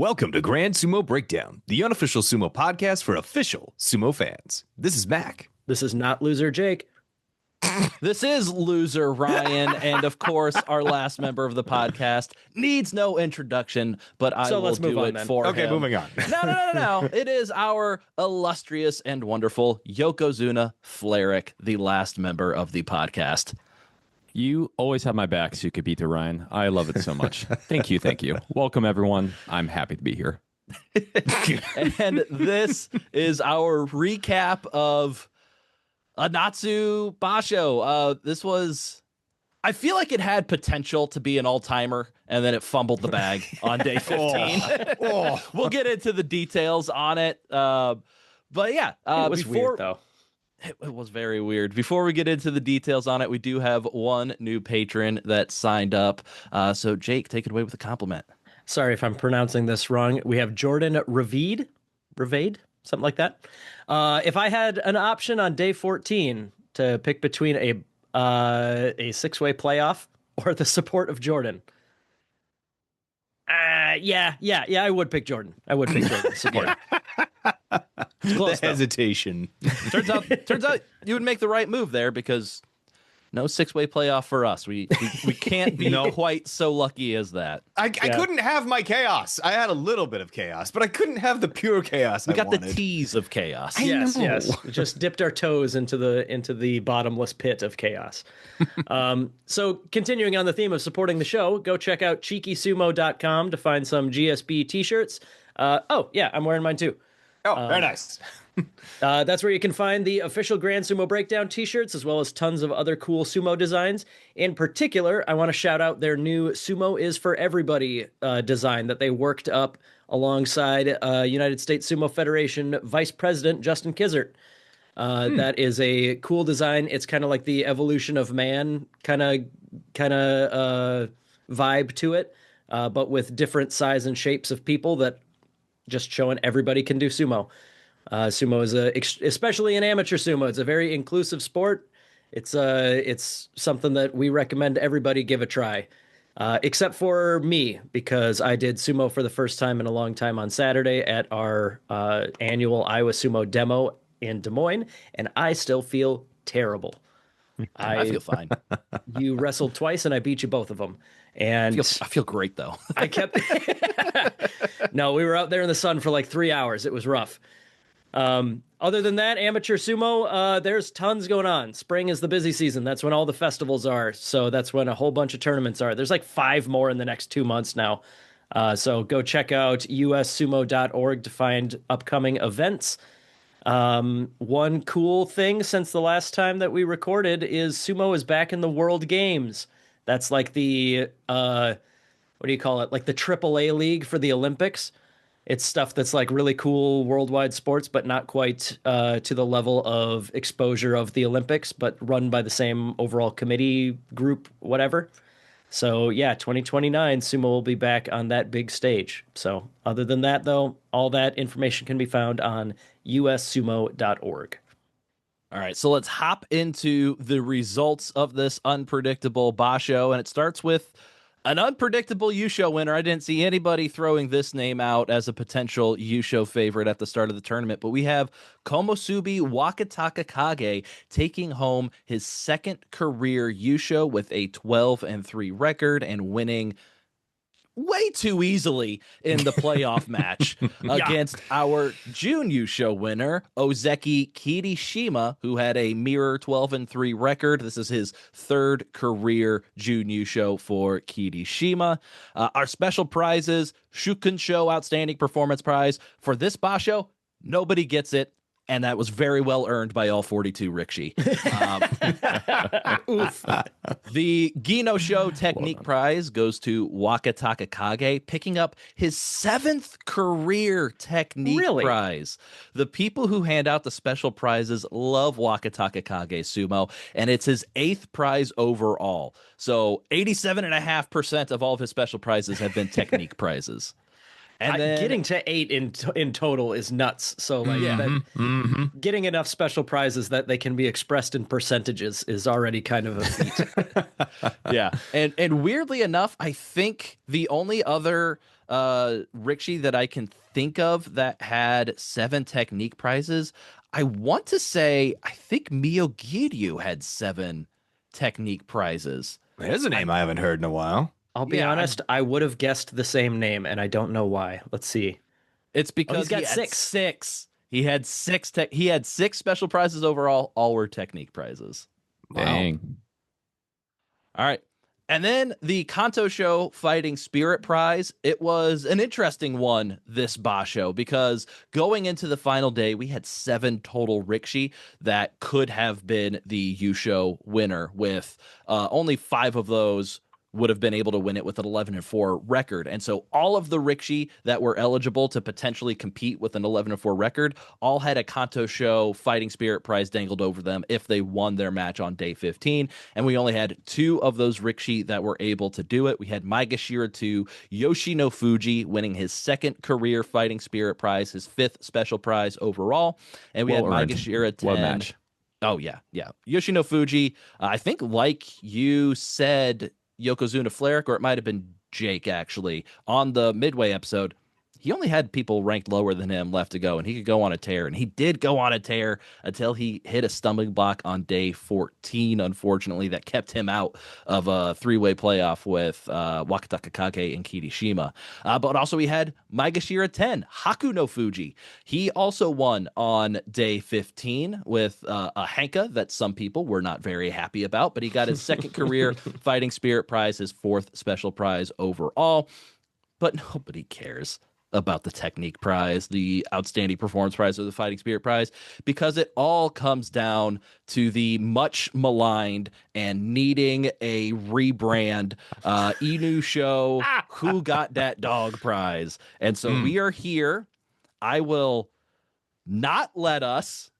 Welcome to Grand Sumo Breakdown, the unofficial sumo podcast for official sumo fans. This is Mac. This is not loser Jake. This is loser Ryan, and of course, our last member of the podcast needs no introduction, but I will do it for him. Okay, moving on. No. It is our illustrious and wonderful Yokozuna Fleric, the last member of the podcast. You always have my back, so you could beat the Ryan. I love it so much. Thank you. Welcome, everyone. I'm happy to be here. And this is our recap of a Natsu Basho. This was, I feel like it had potential to be an all-timer, and then it fumbled the bag on day 15. We'll get into the details on it. But yeah, it was weird, though. It was very weird. Before we get into the details on it, we do have one new patron that signed up. So Jake, take it away with a compliment. Sorry if I'm pronouncing this wrong. We have Jordan Revade, something like that. If I had an option on day 14 to pick between a six-way playoff or the support of Jordan, yeah, I would pick Jordan. Support. Close, the hesitation. Turns out you would make the right move there, because no six-way playoff for us. We can't be quite so lucky as that. I couldn't have my chaos. I had a little bit of chaos, but I couldn't have the pure chaos. We got the tease of chaos. Yes. We just dipped our toes into the bottomless pit of chaos. So continuing on the theme of supporting the show, go check out cheekysumo.com to find some GSB t-shirts. I'm wearing mine too. Oh, very nice. That's where you can find the official Grand Sumo Breakdown t-shirts, as well as tons of other cool sumo designs. In particular, I want to shout out their new Sumo is for Everybody design that they worked up alongside United States Sumo Federation Vice President Justin Kizert. That is a cool design. It's kind of like the evolution of man kind of vibe to it, but with different size and shapes of people, that just showing everybody can do sumo. Sumo is especially in amateur sumo, it's a very inclusive sport. It's something that we recommend everybody give a try, except for me, because I did sumo for the first time in a long time on Saturday at our annual Iowa Sumo demo in Des Moines, and I still feel terrible. I feel fine. You wrestled twice, and I beat you both of them. And I feel great, though. I kept... No, we were out there in the sun for like 3 hours. It was rough. Other than that, amateur sumo, there's tons going on. Spring is the busy season. That's when all the festivals are. So that's when a whole bunch of tournaments are. There's like 5 more in the next 2 months now. So go check out ussumo.org to find upcoming events. One cool thing since the last time that we recorded is sumo is back in the World Games. That's like the, what do you call it? Like the AAA league for the Olympics. It's stuff that's like really cool worldwide sports, but not quite to the level of exposure of the Olympics, but run by the same overall committee group, whatever. So yeah, 2029, sumo will be back on that big stage. So other than that, though, all that information can be found on ussumo.org. All right, so let's hop into the results of this unpredictable Basho, and it starts with an unpredictable Yusho winner. I didn't see anybody throwing this name out as a potential Yusho favorite at the start of the tournament, but we have Komusubi Wakataka Kage taking home his second career Yusho with a 12-3 record and winning way too easily in the playoff match against our June Yusho winner, Ozeki Kirishima, who had a mirror 12-3 record. This is his third career June Yusho for Kirishima. Our special prizes, Shukunsho Outstanding Performance Prize. For this Basho, nobody gets it, and that was very well earned by all 42 Rikshi. Oof. The Gino Show Technique Prize goes to Wakataka Kage, picking up his 7th career Technique Prize. The people who hand out the special prizes love Wakataka Kage Sumo, and it's his 8th prize overall. So 87.5% of all of his special prizes have been Technique prizes. And then, getting to 8 in total is nuts. So like getting enough special prizes that they can be expressed in percentages is already kind of a feat. Yeah. And weirdly enough, I think the only other Rikishi that I can think of that had 7 technique prizes. I want to say, I think Miyogiryu had 7 technique prizes. There's a name I haven't heard in a while. I'll be honest, I would have guessed the same name, and I don't know why. Let's see. It's because he's got he had 6. 6. He had 6 he had 6 special prizes overall. All were technique prizes. Dang. All right. And then the Kanto Show Fighting Spirit Prize. It was an interesting one, this Basho, because going into the final day, we had 7 total Rikishi that could have been the Yusho winner, with only 5 of those would have been able to win it with an 11-4 record. And so all of the Rikishi that were eligible to potentially compete with an 11-4 record all had a Kanto Show Fighting Spirit Prize dangled over them if they won their match on day 15. And we only had 2 of those Rikishi that were able to do it. We had Maegashira 2, Yoshino Fuji winning his 2nd career Fighting Spirit Prize, his 5th special prize overall. And we had Maegashira 10. What match? Oh, yeah. Yoshino Fuji, I think like you said, Yokozuna Fleric, or it might have been Jake, actually, on the Midway episode, he only had people ranked lower than him left to go, and he could go on a tear. And he did go on a tear until he hit a stumbling block on day 14, unfortunately, that kept him out of a 3-way playoff with Wakataka Kage and Kirishima. But also we had Maegashira 10, Haku no Fuji. He also won on day 15 with a Henka that some people were not very happy about, but he got his 2nd career Fighting Spirit Prize, his 4th special prize overall. But nobody cares about the technique prize, the outstanding performance prize, or the Fighting Spirit prize, because it all comes down to the much maligned and needing a rebrand Inusho Who Got That Dog prize. And so we are here. I will not let us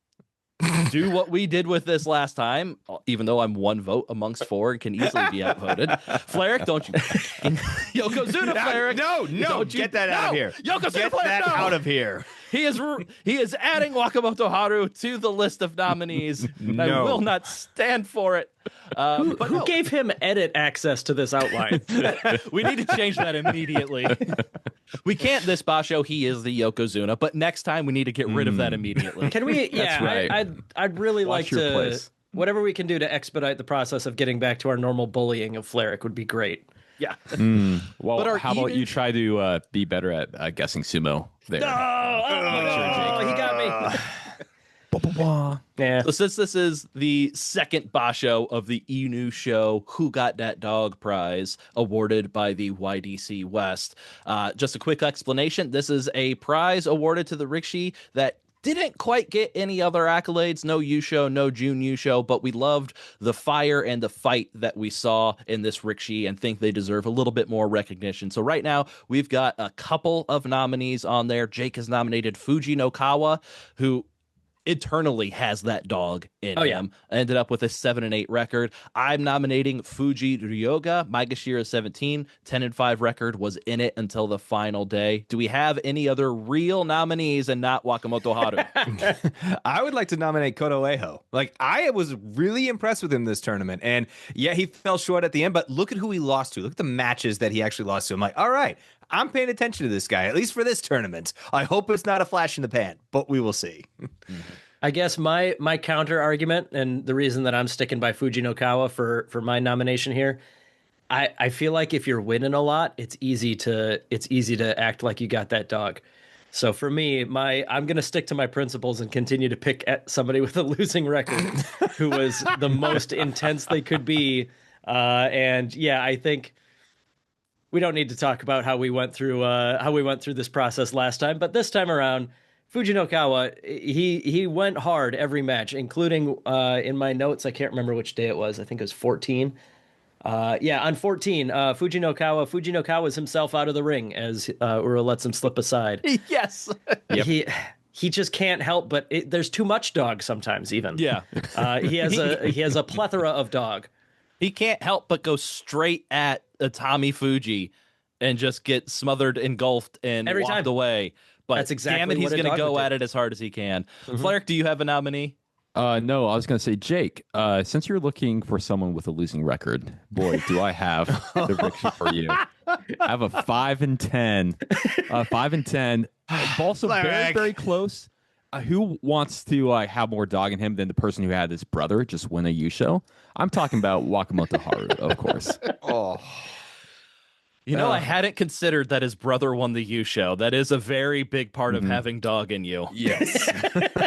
do what we did with this last time, even though I'm 1 vote amongst 4 and can easily be outvoted. Fleric, don't you? Yokozuna Fleric. No, get that out of here. Yokozuna Get Fleric, that no. out of here. He is adding Wakamoto Haru to the list of nominees. No. I will not stand for it. But Who gave him edit access to this outline? we need to change that immediately. We can't this Basho, he is the Yokozuna, but next time we need to get rid of that immediately. Can we? Yeah, right. I'd really Watch like your to. place. Whatever we can do to expedite the process of getting back to our normal bullying of Fleric would be great. Yeah. Well, But our how about you try to be better at guessing sumo there? Oh, he got me. Yeah. So since this is the 2nd Basho of the Inusho Who Got That Dog prize awarded by the YDC West, just a quick explanation. This is a prize awarded to the Rikishi that didn't quite get any other accolades. No Yusho, no Jun Yusho, but we loved the fire and the fight that we saw in this Rikishi and think they deserve a little bit more recognition. So right now, we've got a couple of nominees on there. Jake has nominated Fuji no Kawa, who eternally has that dog in him. Ended up with a 7-8 record. I'm nominating Fuji Ryoga, Maegashira 17, 10-5 record, was in it until the final day. Do we have any other real nominees and not Wakamoto Haru? I would like to nominate Kotoeho. Like, I was really impressed with him this tournament. And yeah, he fell short at the end, but look at who he lost to. Look at the matches that he actually lost to. I'm like, all right, I'm paying attention to this guy, at least for this tournament. I hope it's not a flash in the pan, but we will see. I guess my counter argument, and the reason that I'm sticking by Fuji no Kawa for my nomination here, I feel like if you're winning a lot, it's easy to act like you got that dog. So for me, I'm going to stick to my principles and continue to pick at somebody with a losing record who was the most intense they could be. And yeah, I think we don't need to talk about how we went through this process last time, but this time around, Fuji no Kawa, he went hard every match, including in my notes, I can't remember which day it was. I think it was 14. On 14, Fuji no Kawa's himself out of the ring as Ura lets him slip aside. Yes. Yep. He just can't help but there's too much dog sometimes even. Yeah. He has a plethora of dog. He can't help but go straight at Atami Fuji and just get smothered, engulfed, and Every walked time. away. But That's exactly damn it, he's what a going to dog go would at do. it as hard as he can. Fleric, do you have a nominee? No, I was going to say, Jake, since you're looking for someone with a losing record, boy, do I have the Rikishi for you. I have a 5-10. 5-10. Also very close. Who wants to have more dog in him than the person who had his brother just win a Yusho? I'm talking about Wakamoto Haru, of course. Oh, You know, I hadn't considered that his brother won the Yusho. That is a very big part of having dog in you. yes.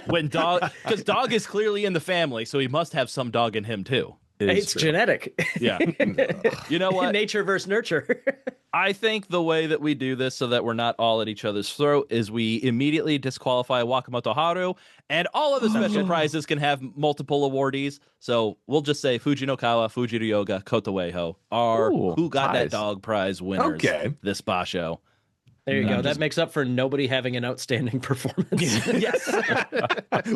When dog, because dog is clearly in the family, so he must have some dog in him too. It's genetic. Yeah. You know what? Nature versus nurture. I think the way that we do this so that we're not all at each other's throat is we immediately disqualify Wakamoto Haru, and all of the special prizes can have multiple awardees. So we'll just say Fujinokawa, Fujiryoga, Kotoeho are who got that dog prize winners this Basho. There you go. That makes up for nobody having an outstanding performance. Yes.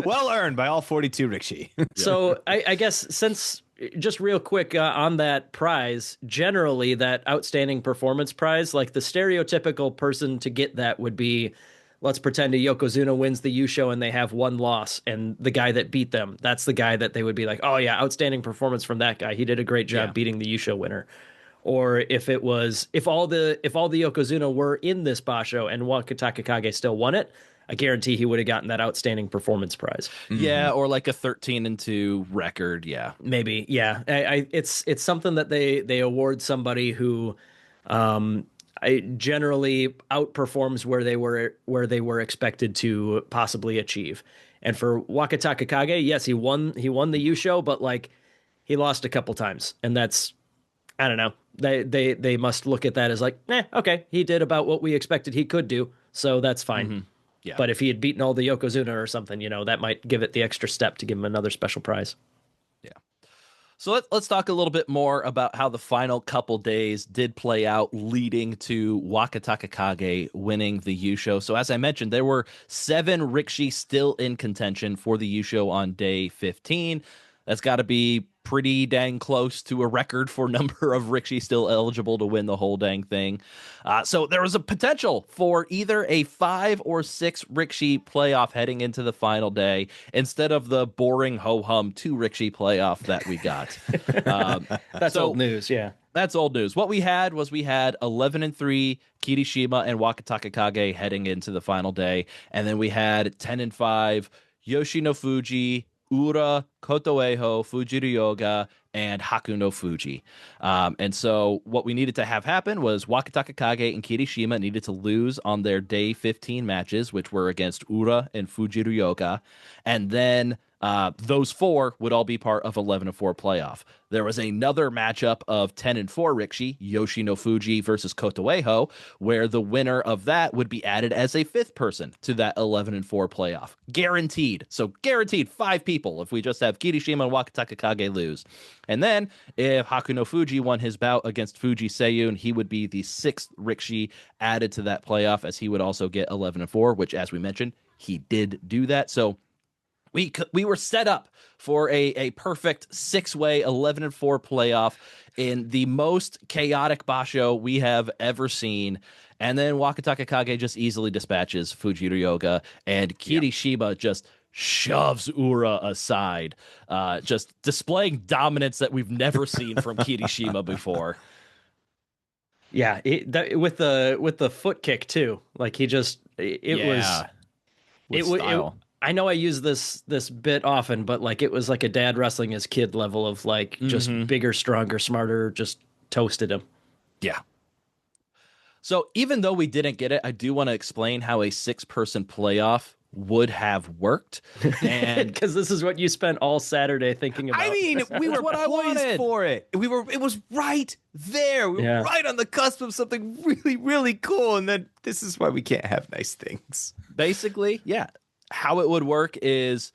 Well earned by all 42 Rikshi. So I guess since just real quick on that prize, generally that outstanding performance prize, like the stereotypical person to get that would be, let's pretend a Yokozuna wins the Yusho and they have one loss, and the guy that beat them, that's the guy that they would be like, oh yeah, outstanding performance from that guy. He did a great job beating the Yusho winner. Or if it was, if all the Yokozuna were in this Basho and Wakataka Kage still won it, I guarantee he would have gotten that outstanding performance prize. Yeah, or like a 13-2 record. Yeah, maybe. Yeah, it's something that they award somebody who generally outperforms where they were expected to possibly achieve. And for Wakataka Kage, yes, he won the Yusho, but like he lost a couple times, and that's, I don't know. They must look at that as like, okay, he did about what we expected he could do, so that's fine. Yeah. But if he had beaten all the Yokozuna or something, that might give it the extra step to give him another special prize. Yeah. So let's talk a little bit more about how the final couple days did play out, leading to Wakataka Kage winning the Yusho. So as I mentioned, there were 7 Rikshi still in contention for the Yusho on day 15. That's got to be pretty dang close to a record for number of Rikshi still eligible to win the whole dang thing. So there was a potential for either a 5 or 6 Rikshi playoff heading into the final day instead of the boring ho-hum 2 Rikshi playoff that we got. That's old news, yeah. That's old news. What we had 11-3 Kirishima and Wakataka Kage heading into the final day, and then we had 10-5 Yoshino Fuji, Ura, Kotoeho, Fujiryoga, and Hakuno Fuji. And so what we needed to have happen was Wakataka Kage and Kirishima needed to lose on their day 15 matches, which were against Ura and Fujiryoga. And then those 4 would all be part of 11-4 playoff. There was another matchup of 10-4 Rikshi, Yoshino Fuji versus Kotoeho, where the winner of that would be added as a 5th person to that 11-4 playoff. Guaranteed. So guaranteed 5 people if we just have Kirishima and Wakataka Kage lose. And then if Hakuno Fuji won his bout against Fuji Seiyun, he would be the 6th Rikshi added to that playoff, as he would also get 11-4, which, as we mentioned, he did do that. So we were set up for a perfect 6-way 11-4 playoff in the most chaotic Basho we have ever seen. And then Wakataka Kage just easily dispatches Fujiryoga, and Kirishima just shoves Ura aside, just displaying dominance that we've never seen from Kirishima before. Yeah, with the foot kick too. Like he just I know I use this bit often, but like it was like a dad wrestling his kid level of like just bigger, stronger, smarter, just toasted him. Yeah. So even though we didn't get it, I do want to explain how a 6-person playoff would have worked. And because this is what you spent all Saturday thinking about. I mean, we were poised for it. It was right there. We were right on the cusp of something really, really cool. And then this is why we can't have nice things. Basically, yeah. How it would work is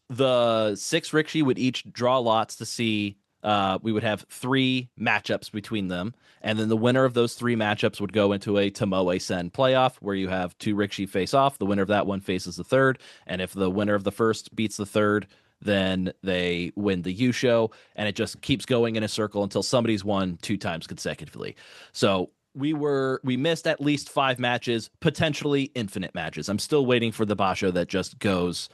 the 6 Rikshi would each draw lots to see. We would have 3 matchups between them, and then the winner of those 3 matchups would go into a Tomoe-sen playoff, where you have 2 Rikshi face off. The winner of that one faces the third, and if the winner of the first beats the third, then they win the Yusho, and it just keeps going in a circle until somebody's won 2 times consecutively. So we missed at least 5 matches, potentially infinite matches. I'm still waiting for the Basho that just goes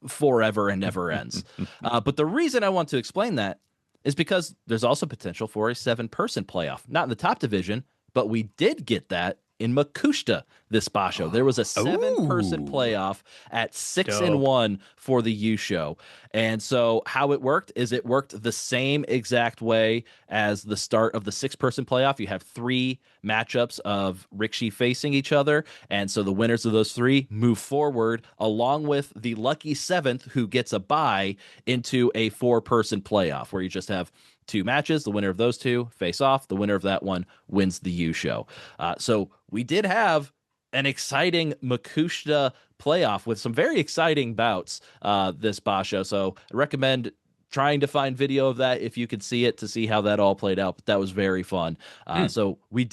forever and never ends. But the reason I want to explain that is because there's also potential for a 7-person playoff, not in the top division, but we did get that in Makushita this Basho. There was a 7-person playoff at 6-1 for the Yusho. And so how it worked is it worked the same exact way as the start of the 6-person playoff. You have 3 matchups of Rikishi facing each other. And so the winners of those 3 move forward along with the lucky 7th who gets a bye into a 4-person playoff where you just have 2 matches. The winner of those 2 face off. The winner of that one wins the Yusho. So we did have an exciting Makushita playoff with some very exciting bouts this Basho. So I recommend trying to find video of that if you could see it to see how that all played out. But that was very fun. So we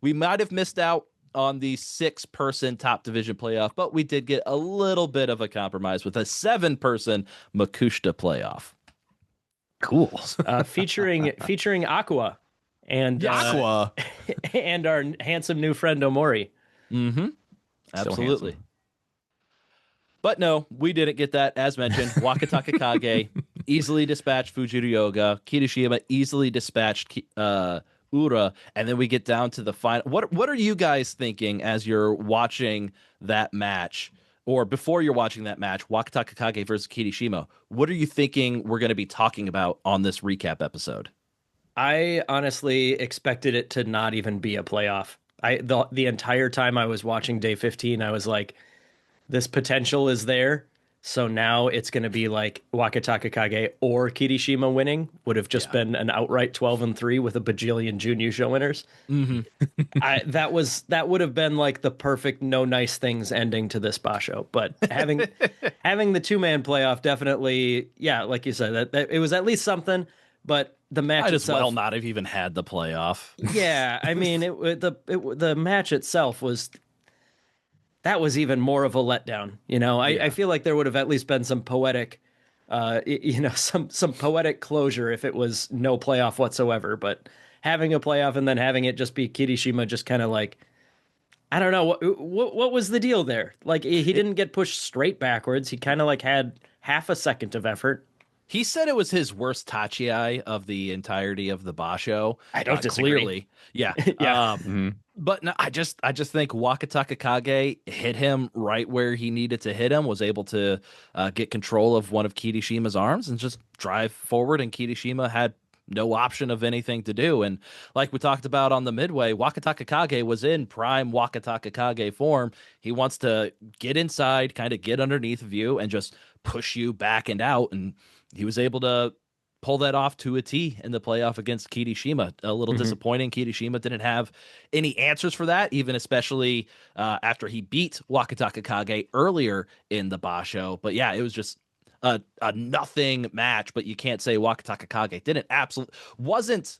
might have missed out on the 6-person top division playoff, but we did get a little bit of a compromise with a 7-person Makushita playoff. Cool. Featuring Aqua and Aqua and our handsome new friend Omori. Mm-hmm. Absolutely. But no, we didn't get that. As mentioned, Wakataka Kage easily dispatched Fujiryoga. Kirishima easily dispatched Ura. And then we get down to the final. What are you guys thinking as you're watching that match? Or before you're watching that match, Wakataka Kage versus Kirishima, what are you thinking we're going to be talking about on this recap episode? I honestly expected it to not even be a playoff. The entire time I was watching Day 15, I was like, this potential is there. So now it's going to be like Wakataka Kage or Kirishima winning would have just been an outright 12-3 with a bajillion Junyusho winners. Mm-hmm. That would have been like the perfect no nice things ending to this Basho. But having the 2-man playoff definitely, like you said, that it was at least something. But the match Might itself, as well not have even had the playoff. Yeah, I mean, the match itself was. That was even more of a letdown. I feel like there would have at least been some poetic, some poetic closure if it was no playoff whatsoever. But having a playoff and then having it just be Kirishima, just kind of like, I don't know what was the deal there. Like he didn't get pushed straight backwards. He kind of like had half a second of effort. He said it was his worst Tachi of the entirety of the Basho. I don't disagree. Clearly, yeah. But no, I just think Wakataka Kage hit him right where he needed to hit him, was able to get control of one of Kirishima's arms and just drive forward, and Kirishima had no option of anything to do. And like we talked about on the midway, Wakataka Kage was in prime Wakataka Kage form. He wants to get inside, kind of get underneath of you and just push you back and out, and he was able to pull that off to a T in the playoff against Kirishima. A little disappointing. Kirishima didn't have any answers for that, even especially after he beat Wakataka Kage earlier in the Basho. But yeah, it was just a nothing match. But you can't say Wakataka Kage wasn't.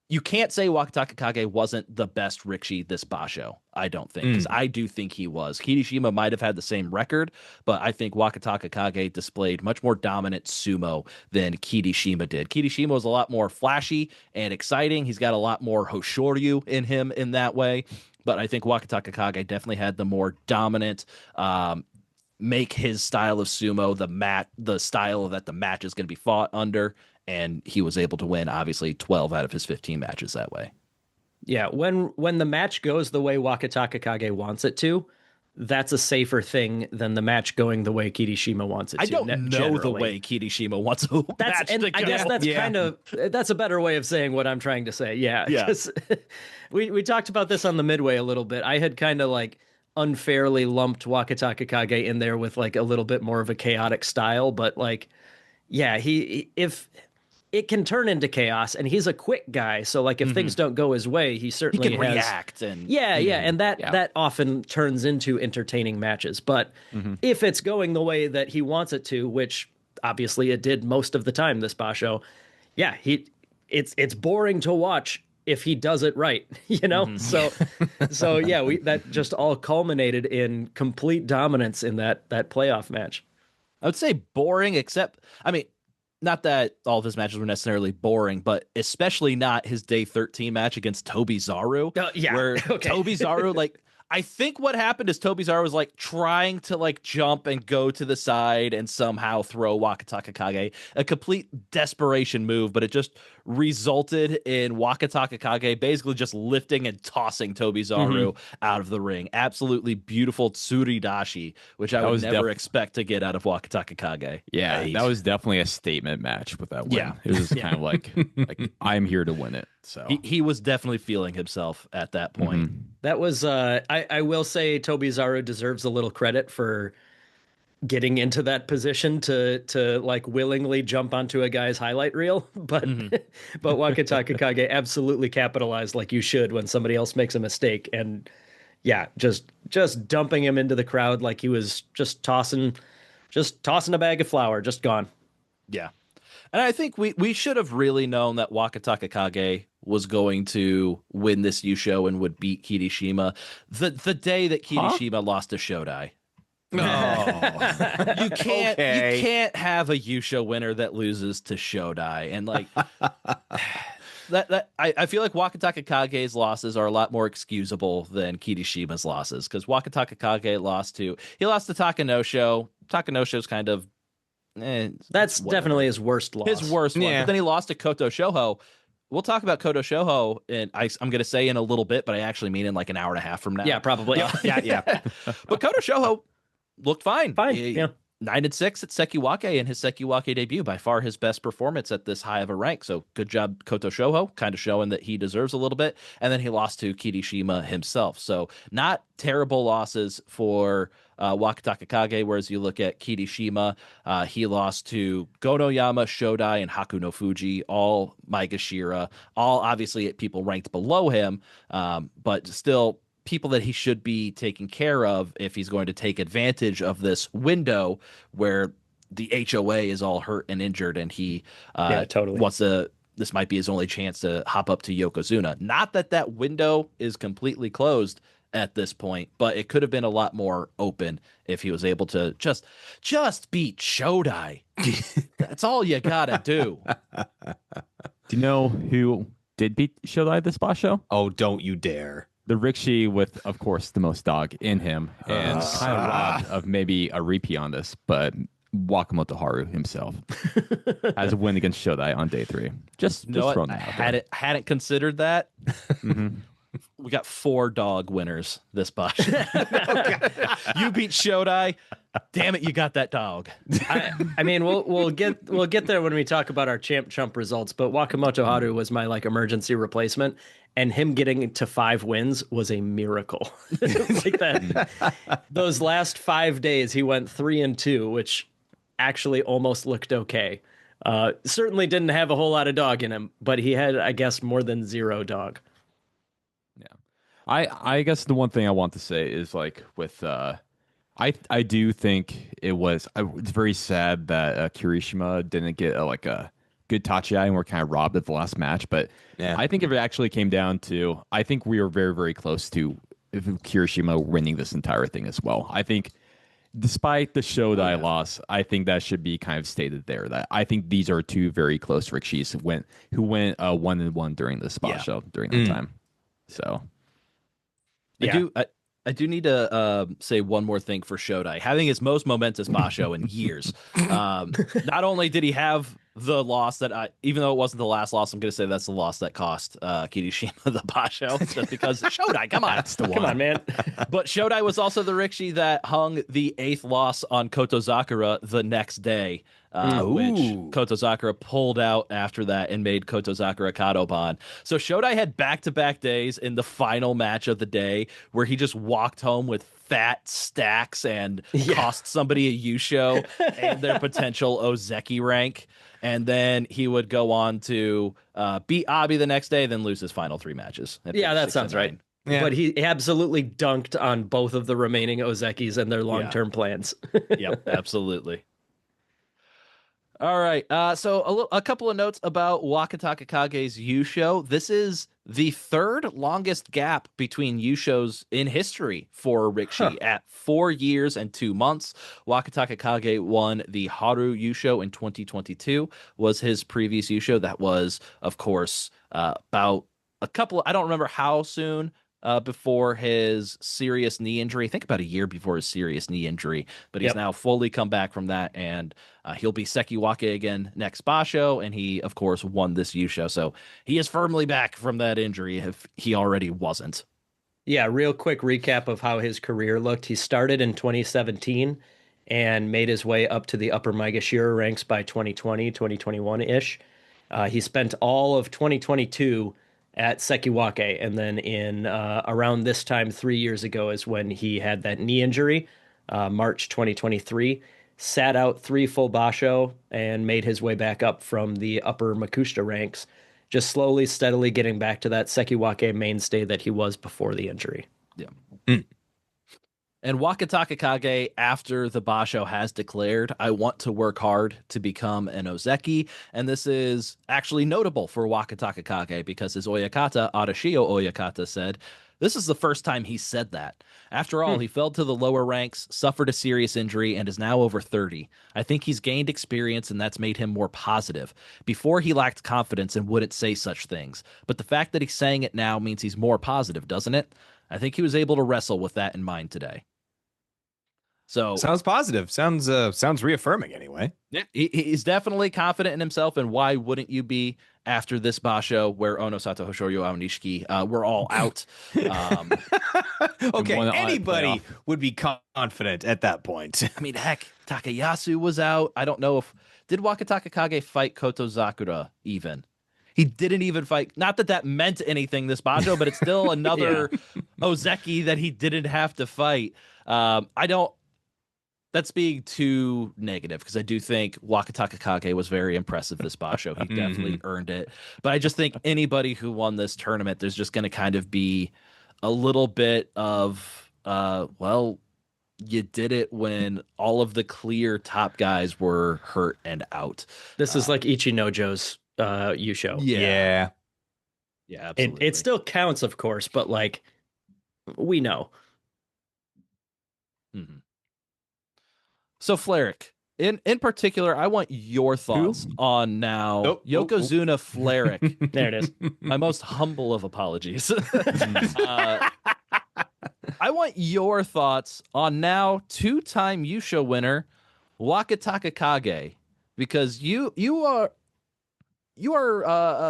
You can't say Wakataka Kage wasn't the best Rikishi this Basho, I don't think, because I do think he was. Kirishima might have had the same record, but I think Wakataka Kage displayed much more dominant sumo than Kirishima did. Kirishima was a lot more flashy and exciting. He's got a lot more Hoshoryu in him in that way, but I think Wakataka Kage definitely had the more dominant make his style of sumo the style that the match is going to be fought under. And he was able to win, obviously, 12 out of his 15 matches that way. Yeah, when the match goes the way Wakataka Kage wants it to, that's a safer thing than the match going the way Kirishima wants it to. I don't know generally. the way Kirishima wants a match to go. I guess that's that's a better way of saying what I'm trying to say. Yeah. We talked about this on the midway a little bit. I had kind of like unfairly lumped Wakataka Kage in there with like a little bit more of a chaotic style, but like, yeah, if it can turn into chaos, and he's a quick guy. So like if things don't go his way, he certainly can has, react and and that often turns into entertaining matches. But if it's going the way that he wants it to, which obviously it did most of the time this Basho, yeah, it's boring to watch if he does it right, So yeah, that just all culminated in complete dominance in that playoff match. I would say boring, except, I mean, not that all of his matches were necessarily boring, but especially not his day 13 match against Tobizaru. Where Tobizaru, like, I think what happened is Tobizaru was like trying to like jump and go to the side and somehow throw Wakataka Kage, a complete desperation move, but it just resulted in Wakataka Kage basically just lifting and tossing Tobizaru out of the ring. Absolutely beautiful tsuridashi, which I would never expect to get out of Wakataka Kage. Yeah, that was definitely a statement match with that win. Yeah. It was just kind of like I'm here to win it. So he was definitely feeling himself at that point. That was I will say Tobizaru deserves a little credit for getting into that position to like willingly jump onto a guy's highlight reel, but but Wakataka Kage absolutely capitalized like you should when somebody else makes a mistake, and yeah, just dumping him into the crowd like he was just tossing a bag of flour, just gone. Yeah. And I think we should have really known that Wakataka Kage was going to win this Yusho and would beat Kirishima the day that Kirishima lost to Shodai. You can't have a Yusho winner that loses to Shodai, and like I feel like Wakataka Kage's losses are a lot more excusable than Kirishima's losses, because Wakataka Kage lost to Takanosho. Takanosho's kind of that's definitely his worst loss. His worst one. But then he lost to Koto Shoho. We'll talk about Koto Shoho, and I'm going to say in a little bit, but I actually mean in like an hour and a half from now. Yeah, probably. Yeah. But Koto Shoho looked fine. 9-6 at Sekiwake in his Sekiwake debut, by far his best performance at this high of a rank. So good job, Koto Shoho, kind of showing that he deserves a little bit. And then he lost to Kirishima himself. So not terrible losses for Wakataka Kage, whereas you look at Kirishima, he lost to Gonoyama, Shodai, and Haku no Fuji, all Maegashira, all obviously people ranked below him, but still people that he should be taking care of if he's going to take advantage of this window where the HOA is all hurt and injured, and he totally wants to. This might be his only chance to hop up to Yokozuna. Not that window is completely closed at this point, but it could have been a lot more open if he was able to just beat Shodai. That's all you gotta do. Do you know who did beat Shodai this Basho? Oh, don't you dare. The Rikshi with, of course, the most dog in him, and kind of robbed of maybe a repeat on this, but Wakamoto Haru himself has a win against Shodai on day 3. Just throwing that out there. Hadn't considered that. We got 4 dog winners this Bosch. You beat Shodai. Damn it, you got that dog. I mean, we'll get there when we talk about our Chump results. But Wakamoto Haru was my like emergency replacement, and him getting to 5 wins was a miracle. Like that, those last 5 days he went 3-2, which actually almost looked okay. Certainly didn't have a whole lot of dog in him, but he had, I guess, more than 0 dog. I guess the one thing I want to say is like with I do think it's very sad that Kirishima didn't get a good Tachiai and we're kind of robbed at the last match, but I think if it actually came down to, I think we were very, very close to Kirishima winning this entire thing as well. I think despite the Shodai loss, I think that should be kind of stated there, that I think these are 2 very close Rikshis who went 1-1 during the spot show during that time. So I do need to say one more thing for Shodai. Having his most momentous Basho in years. Not only did he have the loss that even though it wasn't the last loss, I'm going to say that's the loss that cost Kirishima the Basho, just because Shodai, come on. That's the one. Come on, man. But Shodai was also the Rikshi that hung the 8th loss on Kotozakura the next day, which Kotozakura pulled out after that and made Kotozakura Kadoban. So Shodai had back-to-back days in the final match of the day where he just walked home with fat stacks and cost somebody a Yusho and their potential Ozeki rank. And then he would go on to beat Abi the next day, then lose his final 3 matches. Yeah, that sounds right. Yeah. But he absolutely dunked on both of the remaining Ozekis and their long-term plans. Yep, absolutely. All right, so a couple of notes about Wakataka Kage's Yusho. This is the 3rd longest gap between Yushos in history for Rikshi at 4 years and 2 months. Wakataka Kage won the Haru Yusho in 2022, was his previous Yusho. That was, of course, about a couple, I don't remember how soon before his serious knee injury. I think about a year before his serious knee injury, but he's Yep. now fully come back from that, and he'll be Sekiwake again next Basho, and he, of course, won this Yusho, so he is firmly back from that injury if he already wasn't. Yeah, real quick recap of how his career looked. He started in 2017 and made his way up to the upper Maegashira ranks by 2020, 2021-ish. He spent all of 2022 at Sekiwake, and then in around this time 3 years ago is when he had that knee injury, March 2023. Sat out 3 full basho and made his way back up from the upper Makushita ranks, just slowly, steadily getting back to that Sekiwake mainstay that he was before the injury. Yeah. Mm. And Wakataka Kage, after the Basho, has declared, I want to work hard to become an Ozeki. And this is actually notable for Wakataka Kage because his Oyakata, Arashio Oyakata, said, this is the first time he said that. After all, he fell to the lower ranks, suffered a serious injury, and is now over 30. I think he's gained experience, and that's made him more positive. Before, he lacked confidence and wouldn't say such things. But the fact that he's saying it now means he's more positive, doesn't it? I think he was able to wrestle with that in mind today. So Sounds positive. Sounds reaffirming anyway. yeah, he's definitely confident in himself, and why wouldn't you be after this Basho where Onosato, Hoshoryu, Aonishiki we're all out? Okay, one on anybody playoff. would be confident at that point. I mean, heck, Takayasu was out. I don't know if did Wakataka Kage fight Koto Zakura even. He didn't even fight. Not that that meant anything this Basho, but it's still another Ozeki that he didn't have to fight. I don't. That's being too negative because I do think Wakataka Kage was very impressive this Basho. He definitely earned it. But I just think anybody who won this tournament, there's just going to kind of be a little bit of, well, you did it when all of the clear top guys were hurt and out. This is like Ichinojo's Yusho. Yeah. Yeah, It, absolutely. it still counts, of course, but like, we know. Mhm. So Fleric, in particular, I want your thoughts on now Oh, Yokozuna Fleric. There it is. My most humble of apologies. I want your thoughts on now two-time Yusho winner Wakataka Kage, because you are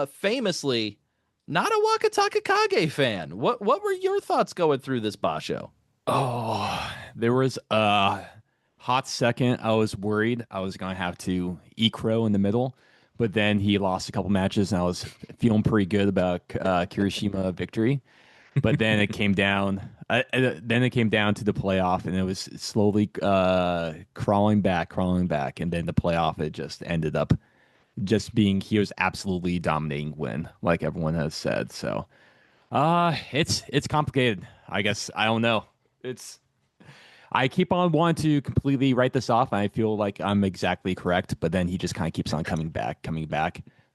famously not a Wakataka Kage fan. What were your thoughts going through this Basho? Oh, there was a hot second. I was worried I was going to have to eat crow in the middle, but then he lost a couple matches, and I was feeling pretty good about Kirishima victory. But then it came down. Then it came down to the playoff, and it was slowly crawling back, and then the playoff it just ended up just being he was absolutely dominating win, like everyone has said. So, it's complicated. I guess I don't know. I keep on wanting to completely write this off, and I feel like I'm exactly correct, but then he just kind of keeps on coming back.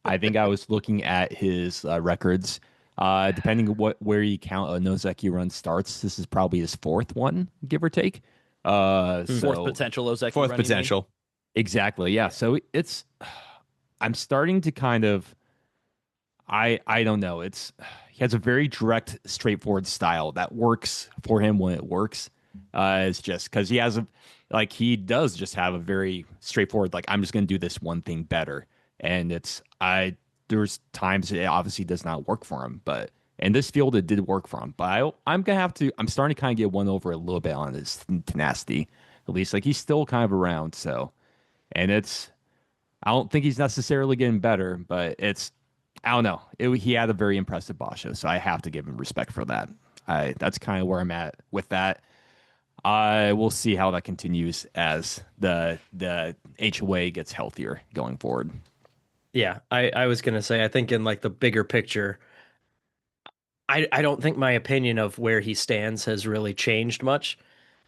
I think I was looking at his records. Depending on where you count a Nozeki run starts, this is probably his 4th one, give or take. Fourth So potential Ozeki Fourth run, you mean? potential. exactly, yeah. So I'm starting to kind of, I don't know. He has a very direct, straightforward style that works for him when it works. It's just because he does just have a very straightforward, like, I'm just going to do this one thing better. And there's times it obviously does not work for him, but in this field, it did work for him. But I'm starting to kind of get won over a little bit on his tenacity, at least. Like, he's still kind of around. So, and I don't think he's necessarily getting better, but I don't know. He had a very impressive Basho, so I have to give him respect for that. That's kind of where I'm at with that. We'll see how that continues as the HOA gets healthier going forward. Yeah, I was gonna say, I think in like the bigger picture, I don't think my opinion of where he stands has really changed much.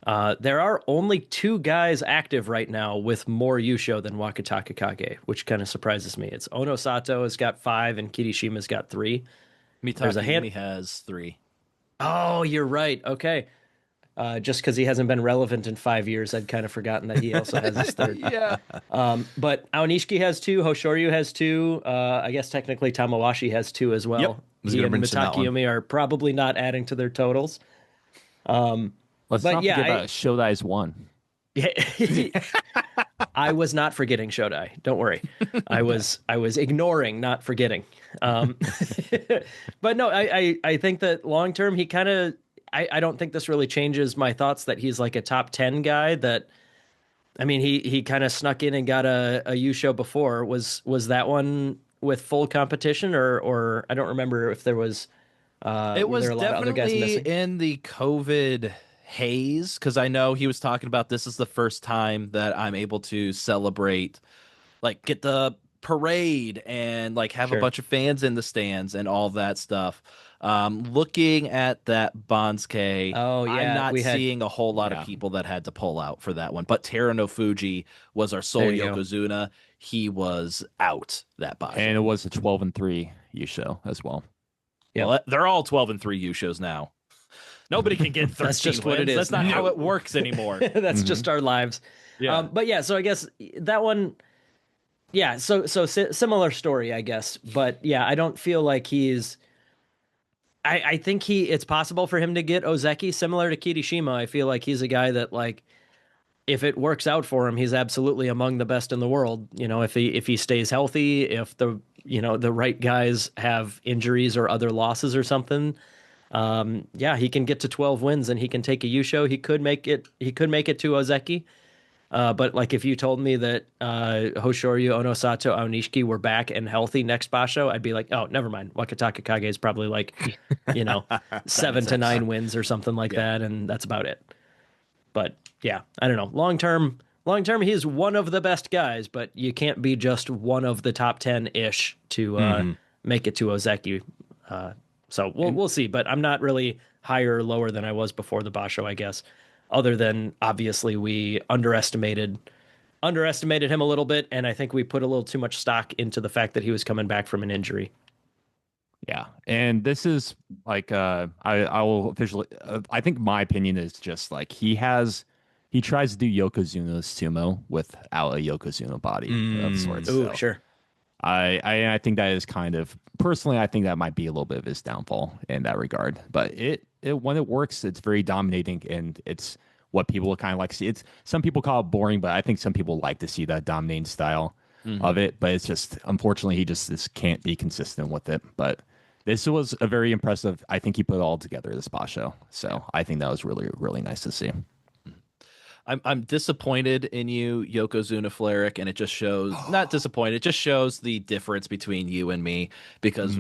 There are only 2 guys active right now with more Yusho than Wakataka Kage, which kind of surprises me. It's Onosato has got 5 and Kirishima's got 3. There's a Mitake has 3. Oh, you're right. Okay. Just because he hasn't been relevant in 5 years, I'd kind of forgotten that he also has his 3rd. Yeah. But Aonishiki has 2, Hoshoryu has 2. I guess technically Tamawashi has 2 as well. he and Mitakeyomi are probably not adding to their totals. Let's But not yeah, forget about Shodai's one. I was not forgetting Shodai. Don't worry. I was ignoring, not forgetting. But no, I think that long term he kind of I don't think this really changes my thoughts that he's like a top 10 guy. That I mean he kind of snuck in and got a U show before. Was that one with full competition or I don't remember if there was It were was there a lot of other guys definitely missing? in the COVID haze because I know he was talking about this is the first time that I'm able to celebrate, like get the parade and like have a Sure. bunch of fans in the stands and all that stuff. Looking at that Bansuke, Oh I'm yeah, not we had seeing a whole lot of Yeah. people that had to pull out for that one. But Teru no Fuji was our sole There you go. Yokozuna. He was out that Basho. And it was a 12-3 Yusho as well. Yep. Well, they're all 12-3 U shows now. Nobody can get 13 That's just what it wins. is. That's not how No. it works anymore. That's just our lives. Yeah. But yeah, so I guess that one, yeah. So similar story, I guess. But yeah, I don't feel like he's. I think it's possible for him to get Ozeki similar to Kirishima. I feel like he's a guy that like if it works out for him, he's absolutely among the best in the world. You know, if he stays healthy, if the the right guys have injuries or other losses or something, yeah, he can get to 12 wins and he can take a Yusho. He could make it. He could make it to Ozeki. But like if you told me that Hoshoryu, Onosato, Aonishiki were back and healthy next Basho, I'd be like, oh, never mind. Wakataka Kage is probably like, 7 to 9 wins or something like that, and that's about it. But yeah, I don't know. Long term, he's one of the best guys, but you can't be just one of the top 10-ish to make it to Ozeki. So we'll see. But I'm not really higher or lower than I was before the Basho, I guess. Other than obviously we underestimated him a little bit, and I think we put a little too much stock into the fact that he was coming back from an injury. Yeah, and this is like I will officially I think my opinion is just like he tries to do Yokozuna sumo without a Yokozuna body of sorts. Ooh, So sure. I think that is kind of personally I think that might be a little bit of his downfall in that regard. But it when it works, it's very dominating and it's what people kind of like to see. It's some people call it boring, but I think some people like to see that dominating style of it. But it's just unfortunately he just can't be consistent with it. But this was a very impressive. I think he put it all together this Basho. So I think that was really really nice to see. I'm disappointed in you, Yokozuna Fleric, and it just shows not disappointed, it just shows the difference between you and me because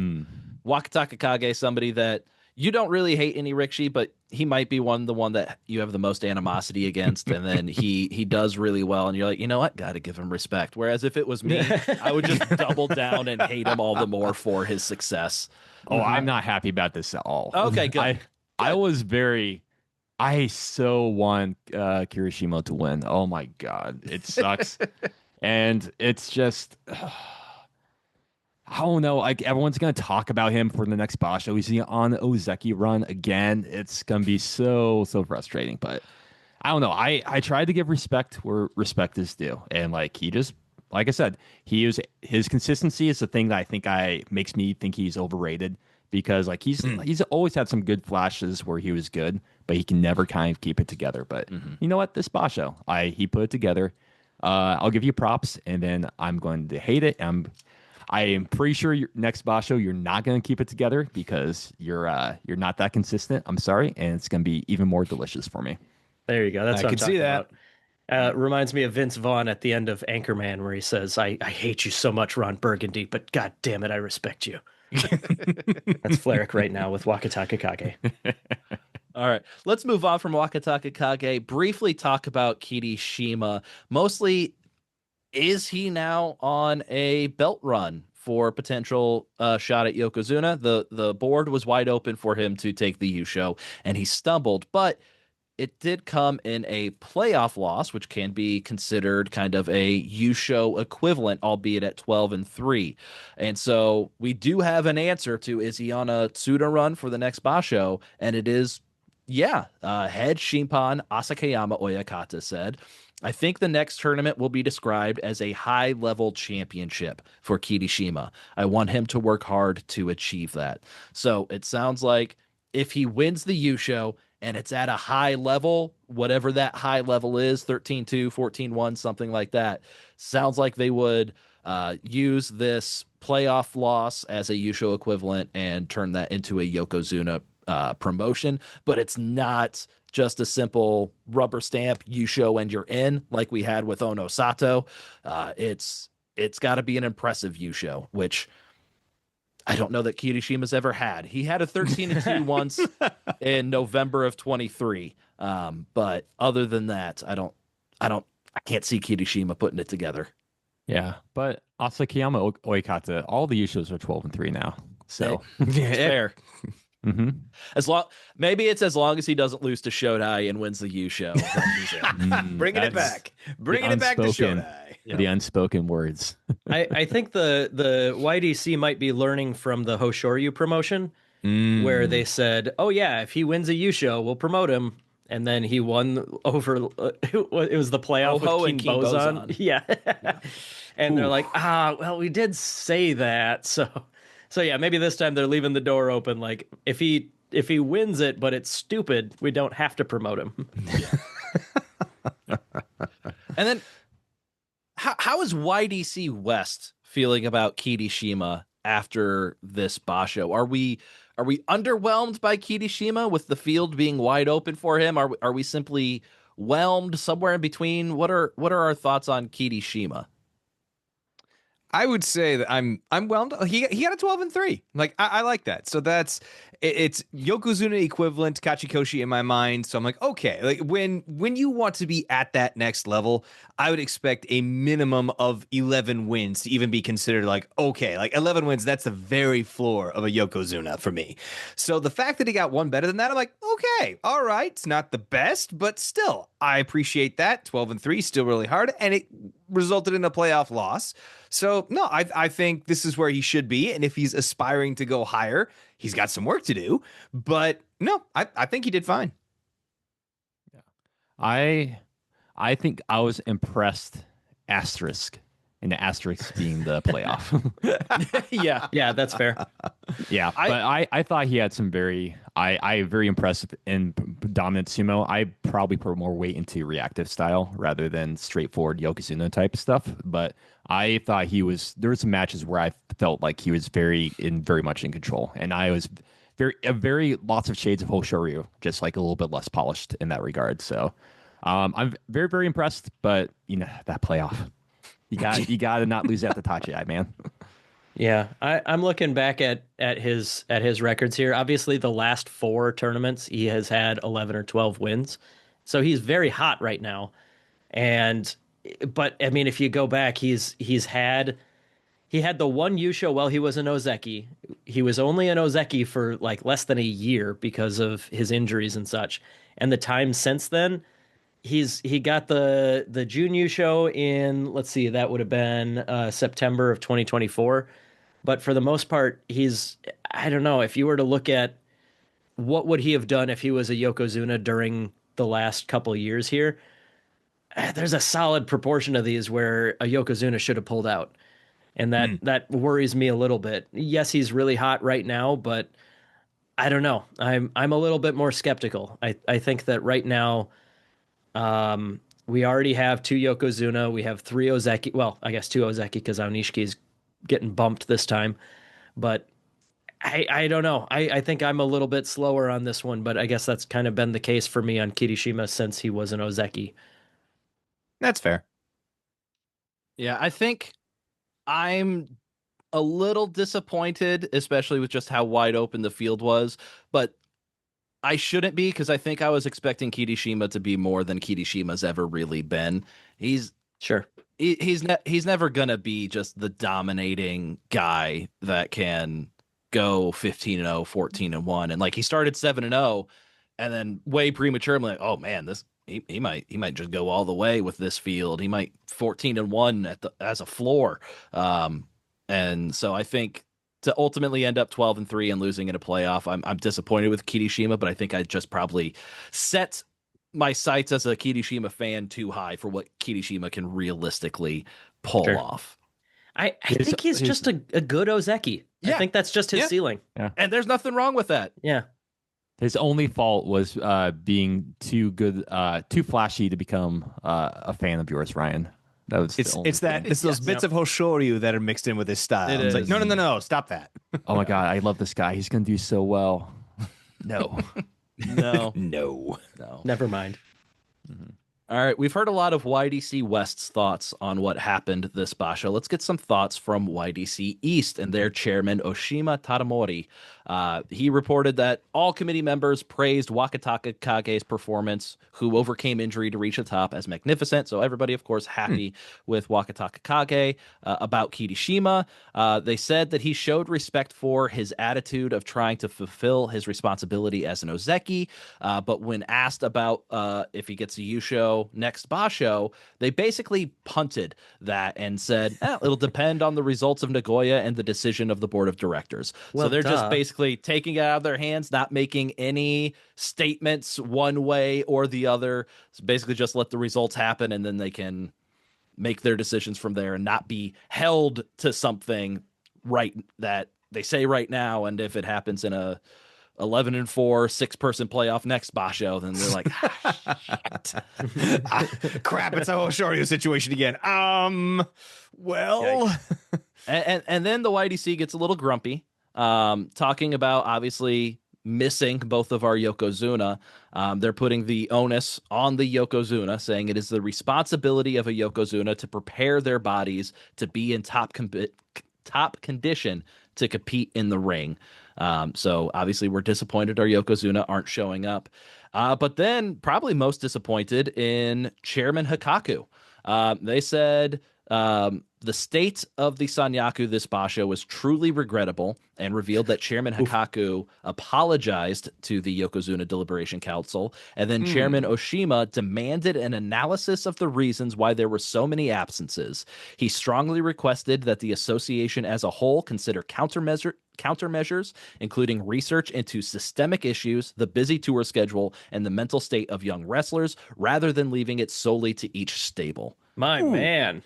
Wakataka Kage, somebody that you don't really hate any Rikishi, but he might be the one that you have the most animosity against, and then he does really well, and you're like, you know what, gotta give him respect. Whereas if it was me, I would just double down and hate him all the more for his success. Oh, I'm not happy about this at all. Okay, good. I was very. I so want Kirishima to win. Oh my god, it sucks, and it's just I don't know. Like everyone's gonna talk about him for the next Basho. He's on the Ozeki run again. It's gonna be so frustrating. But I don't know. I tried to give respect where respect is due, and like he just like I said, his consistency is the thing that I think makes me think he's overrated. Because like he's always had some good flashes where he was good, but he can never kind of keep it together. But you know what? This Basho, he put it together. I'll give you props, and then I'm going to hate it. I am pretty sure your next Basho you're not going to keep it together because you're not that consistent. I'm sorry, and it's going to be even more delicious for me. There you go. That's I what I'm can see talking that. about. Reminds me of Vince Vaughn at the end of Anchorman, where he says, I hate you so much, Ron Burgundy, but god damn it, I respect you. That's Fleric right now with Wakataka Kage. All right, let's move on from Wakataka Kage. Briefly talk about Kirishima. Mostly, is he now on a belt run for potential shot at Yokozuna? The board was wide open for him to take the Yusho, and he stumbled, but it did come in a playoff loss, which can be considered kind of a Yusho equivalent, albeit at 12-3. And so we do have an answer to, is he on a Tsuda run for the next Basho? And it is, head Shimpan Asakayama Oyakata said, I think the next tournament will be described as a high-level championship for Kirishima. I want him to work hard to achieve that. So it sounds like if he wins the Yusho and it's at a high level, whatever that high level is, 13-2, 14-1, something like that, sounds like they would use this playoff loss as a Yusho equivalent and turn that into a Yokozuna promotion. But it's not just a simple rubber stamp Yusho and you're in like we had with Ono Sato. It's got to be an impressive Yusho, which I don't know that Kirishima's ever had. He had a 13-2 once in November of 23. But other than that, I can't see Kirishima putting it together. Yeah, but Asakayama Oikata, all the Yushos are 12-3 now. So It's fair. mhm. Maybe it's as long as he doesn't lose to Shodai and wins the Yusho. Bringing it back. Bringing it back to unspoken. Shodai. The unspoken words. I think the YDC might be learning from the Hoshoryu promotion, where they said, "Oh yeah, if he wins a Yusho, we'll promote him." And then he won over. It was the playoff Oho with and King King Bozan. Bozan. Yeah, and they're like, well, we did say that, so yeah, maybe this time they're leaving the door open. Like if he wins it, but it's stupid, we don't have to promote him. And then, how is YDC West feeling about Kirishima after this Basho? Are we underwhelmed by Kirishima with the field being wide open for him? Are we simply whelmed, somewhere in between? What are our thoughts on Kirishima? I would say that I'm whelmed. He got a 12-3. Like I like that. So it's Yokozuna equivalent Kachikoshi in my mind. So I'm like, okay, like when you want to be at that next level, I would expect a minimum of 11 wins to even be considered like, okay, like 11 wins, that's the very floor of a Yokozuna for me. So the fact that he got one better than that, I'm like, okay, all right. It's not the best, but still, I appreciate that. 12-3, still really hard. And it resulted in a playoff loss. So no, I think this is where he should be. And if he's aspiring to go higher, he's got some work to do. But no, I think he did fine. I think I was impressed. Asterisk, and the asterisk being the playoff. Yeah, that's fair. Yeah, but I thought he had some very impressive and dominant sumo. I probably put more weight into reactive style rather than straightforward Yokozuna type stuff. But I thought there were some matches where I felt like he was very much in control, and I was very lots of shades of Hoshoryu, just like a little bit less polished in that regard. So I'm very, very impressed. But that playoff, you got to not lose at the Tachi, man. Yeah, I'm looking back at his records here. Obviously, the last 4 tournaments he has had 11 or 12 wins, so he's very hot right now. But I mean, if you go back, he had the one Yusho while he was an Ozeki. He was only an Ozeki for like less than a year because of his injuries and such. And the time since then, he got the June Yusho in, let's see, that would have been September of 2024. But for the most part, I don't know, if you were to look at what would he have done if he was a Yokozuna during the last couple of years here, there's a solid proportion of these where a Yokozuna should have pulled out. And that worries me a little bit. Yes, he's really hot right now, but I don't know. I'm a little bit more skeptical. I think that right now, we already have 2 Yokozuna. We have 3 Ozeki. Well, I guess 2 Ozeki because Aonishiki is getting bumped this time. But I don't know. I think I'm a little bit slower on this one, but I guess that's kind of been the case for me on Kirishima since he was an Ozeki. That's fair. Yeah, I think I'm a little disappointed, especially with just how wide open the field was. But I shouldn't be, because I think I was expecting Kirishima to be more than Kirishima's ever really been. He's never gonna be just the dominating guy that can go 15-0, 14-1, and like he started 7-0, and then way premature. I'm like, oh man, this he might just go all the way with this field. He might 14-1 as a floor, and so I think to ultimately end up 12-3 and losing in a playoff, I'm disappointed with Kirishima, but I think I just probably set my sights as a Kirishima fan too high for what Kirishima can realistically pull off. I think he's just a good Ozeki. I think that's just his ceiling. Yeah. And there's nothing wrong with that. Yeah. His only fault was being too good, too flashy to become a fan of yours, Ryan. That was it's those bits of Hoshoryu that are mixed in with his style. It's like no, stop that. Oh my god, I love this guy. He's gonna do so well. No, No. Never mind. All right, we've heard a lot of YDC West's thoughts on what happened this Basho. Let's get some thoughts from YDC East and their chairman, Oshima Tadamori. He reported that all committee members praised Wakataka Kage's performance, who overcame injury to reach the top, as magnificent. So everybody, of course, happy with Wakataka Kage. About Kirishima, they said that he showed respect for his attitude of trying to fulfill his responsibility as an Ozeki. But when asked about if he gets a Yusho next Basho, they basically punted that and said, it'll depend on the results of Nagoya and the decision of the board of directors. So they're just basically taking it out of their hands, not making any statements one way or the other. So basically just let the results happen, and then they can make their decisions from there and not be held to something right that they say right now. And if it happens in a 11-4 6-person playoff next Basho, then they're like, shit. Crap, it's a Hoshoryu situation again. Well, and then the YDC gets a little grumpy, talking about obviously missing both of our Yokozuna. They're putting the onus on the Yokozuna, saying it is the responsibility of a Yokozuna to prepare their bodies to be in top condition to compete in the ring. So obviously we're disappointed our Yokozuna aren't showing up. But then probably most disappointed in Chairman Hikaku. They said the state of the Sanyaku this Basho was truly regrettable, and revealed that Chairman Hikaku apologized to the Yokozuna Deliberation Council, and then Chairman Oshima demanded an analysis of the reasons why there were so many absences. He strongly requested that the association as a whole consider countermeasures, including research into systemic issues, the busy tour schedule, and the mental state of young wrestlers, rather than leaving it solely to each stable. My man.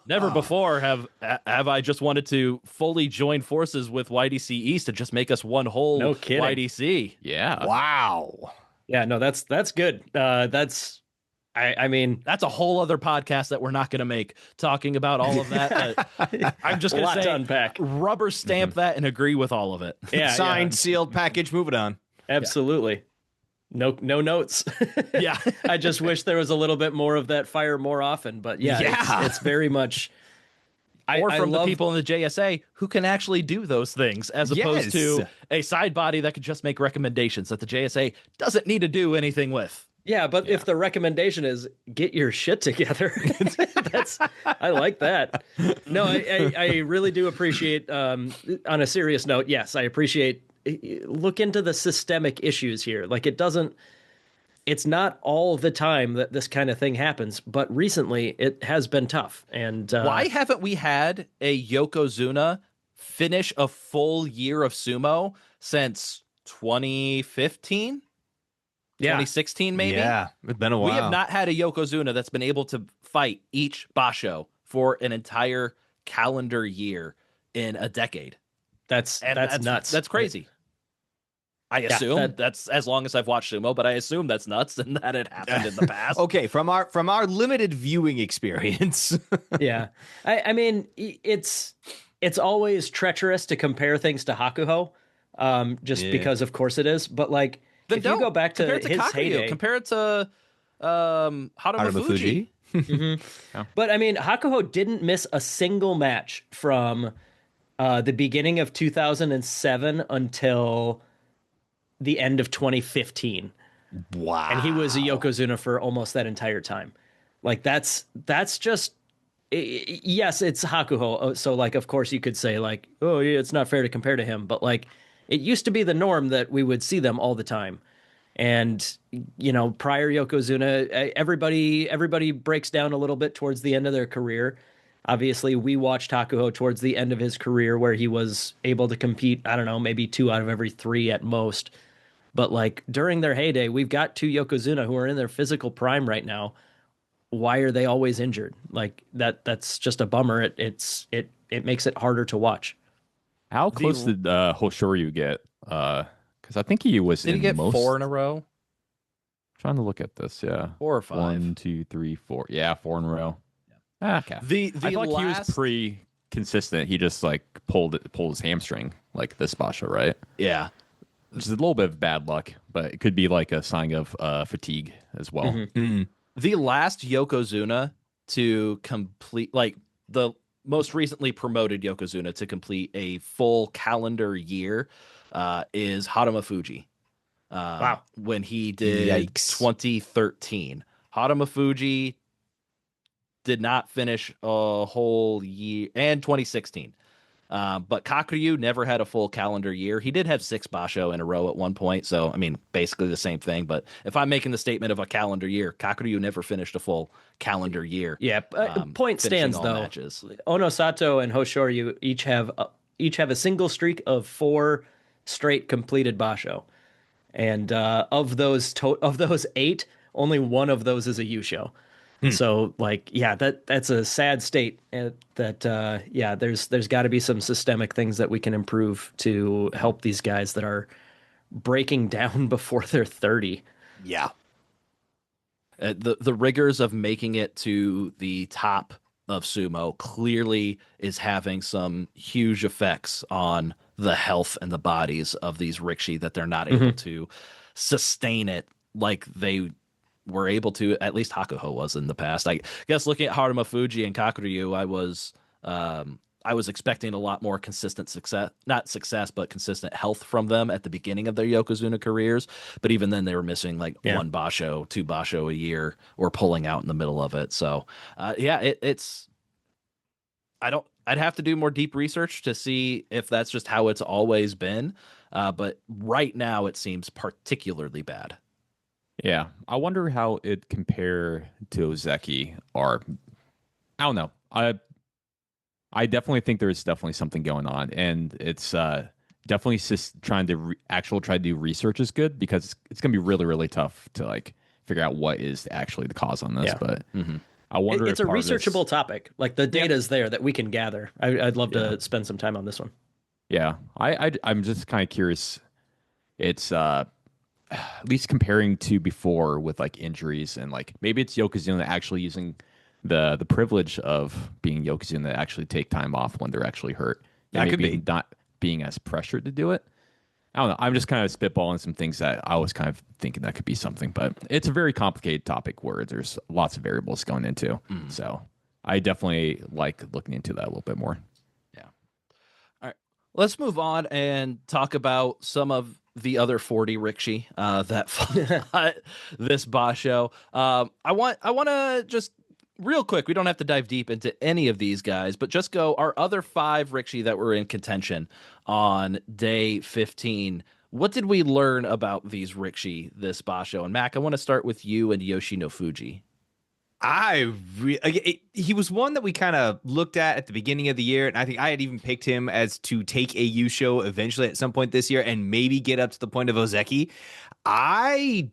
Never before have I just wanted to fully join forces with YDC East and just make us one whole YDC. Yeah. Wow. Yeah, no, that's good. I mean, that's a whole other podcast that we're not going to make, talking about all of that. I'm just going to say, unpack. Rubber stamp that and agree with all of it. Yeah, signed, sealed, package. Moving on. Absolutely. No notes. Yeah. I just wish there was a little bit more of that fire more often. But it's very much. Or from the people in the JSA who can actually do those things, as opposed to a side body that could just make recommendations that the JSA doesn't need to do anything with. Yeah, but if the recommendation is get your shit together, I like that. No, I really do appreciate, on a serious note, yes, I appreciate, look into the systemic issues here. Like it's not all the time that this kind of thing happens, but recently it has been tough. And why haven't we had a Yokozuna finish a full year of sumo since 2015? 2016 maybe? Yeah, it's been a while. We have not had a Yokozuna that's been able to fight each Basho for an entire calendar year in a decade. That's nuts. That's crazy. I assume that's as long as I've watched sumo, but I assume that's nuts and that it happened in the past. Okay, from our limited viewing experience. Yeah. I mean, it's always treacherous to compare things to Hakuho, because of course it is, but like, if you go back to his heyday, compare it to Haruma Fuji. Yeah. But I mean, Hakuho didn't miss a single match from the beginning of 2007 until the end of 2015. Wow. And he was a Yokozuna for almost that entire time. Like that's just, yes, it's Hakuho. So like, of course you could say like, oh yeah, it's not fair to compare to him, but like, it used to be the norm that we would see them all the time. And, prior Yokozuna, everybody breaks down a little bit towards the end of their career. Obviously, we watched Hakuho towards the end of his career where he was able to compete, I don't know, maybe 2 out of every 3 at most. But like during their heyday, we've got two Yokozuna who are in their physical prime right now. Why are they always injured? Like that's just a bummer. It makes it harder to watch. How close did Hoshoryu get? Because I think he was Did he in get most. 4 in a row? Trying to look at this, yeah. 4 or 5? 1, 2, 3, 4. Yeah, 4 in a row. Ah, okay. The I thought he was last pretty consistent. He just like pulled his hamstring like this Basho, right? yeah. Which is a little bit of bad luck, but it could be like a sign of fatigue as well. The last Yokozuna to complete, like the most recently promoted Yokozuna to complete a full calendar year, is Haruma Fuji. Wow. When he did Yikes. 2013. Haruma Fuji did not finish a whole year, and 2016. But Kakuryu never had a full calendar year. He did have 6 Basho in a row at one point. So, I mean, basically the same thing. But if I'm making the statement of a calendar year, Kakuryu never finished a full calendar year. Yeah, point finishing stands all though. matches. Onosato and Hoshoryu each have a single streak of 4 straight completed Basho, and of those 8, only one of those is a Yusho. So like, yeah, that's a sad state. Yeah, there's got to be some systemic things that we can improve to help these guys that are breaking down before they're 30. Yeah. The rigors of making it to the top of sumo clearly is having some huge effects on the health and the bodies of these rikishi, that they're not able to sustain it like they were able to, at least Hakuho was in the past. I guess looking at Haruma Fuji and Kakuryu, I was expecting a lot more consistent success, but consistent health from them at the beginning of their Yokozuna careers. But even then, they were missing like 1 Basho, 2 Basho a year, or pulling out in the middle of it. So, it's. I'd have to do more deep research to see if that's just how it's always been. But right now, it seems particularly bad. Yeah, I wonder how it compare to Ozeki, or I don't know. I definitely think there's definitely something going on, and it's definitely just trying to try to do research is good, because it's gonna be really, really tough to like figure out what is actually the cause on this. Yeah. But I wonder It's if a part of this- researchable topic. Like the data is there that we can gather. I'd love to spend some time on this one. Yeah, I'm just kind of curious. It's at least comparing to before with like injuries, and like maybe it's Yokozuna actually using the privilege of being Yokozuna to actually take time off when they're actually hurt. That could be. Not being as pressured to do it. I don't know. I'm just kind of spitballing some things that I was kind of thinking that could be something, but it's a very complicated topic where there's lots of variables going into. So I definitely like looking into that a little bit more. Yeah. All right. Let's move on and talk about some of the other 40 rikishi that fought this Basho. I want to just real quick, we don't have to dive deep into any of these guys, but just go our other 5 rikishi that were in contention on day 15. What did we learn about these rikishi this Basho? And Mac, I want to start with you and Yoshino Fuji. He was one that we kind of looked at the beginning of the year, and I think I had even picked him as to take a Yusho eventually at some point this year and maybe get up to the point of Ozeki. I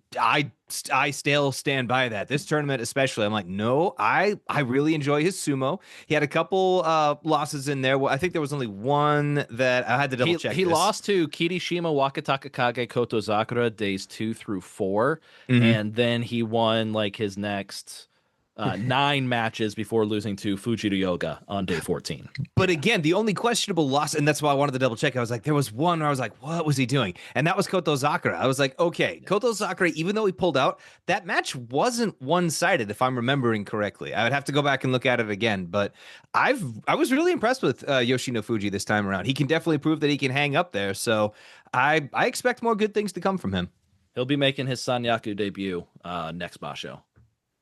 still stand by that. This tournament especially, I'm like, no, I really enjoy his sumo. He had a couple losses in there. Well, I think there was only one that I had to double check. He lost to Kirishima Wakataka Kage Koto Zakura days 2 through 4, and then he won like his next 9 matches before losing to Fujiru Yoga on day 14. But again, the only questionable loss, and that's why I wanted to double check. I was like, there was one where I was like, what was he doing? And that was Koto Zakura. I was like, okay, Koto Zakura, even though he pulled out, that match wasn't one-sided, if I'm remembering correctly. I would have to go back and look at it again. But I was really impressed with Yoshino Fuji this time around. He can definitely prove that he can hang up there. So I expect more good things to come from him. He'll be making his Sanyaku debut next Basho.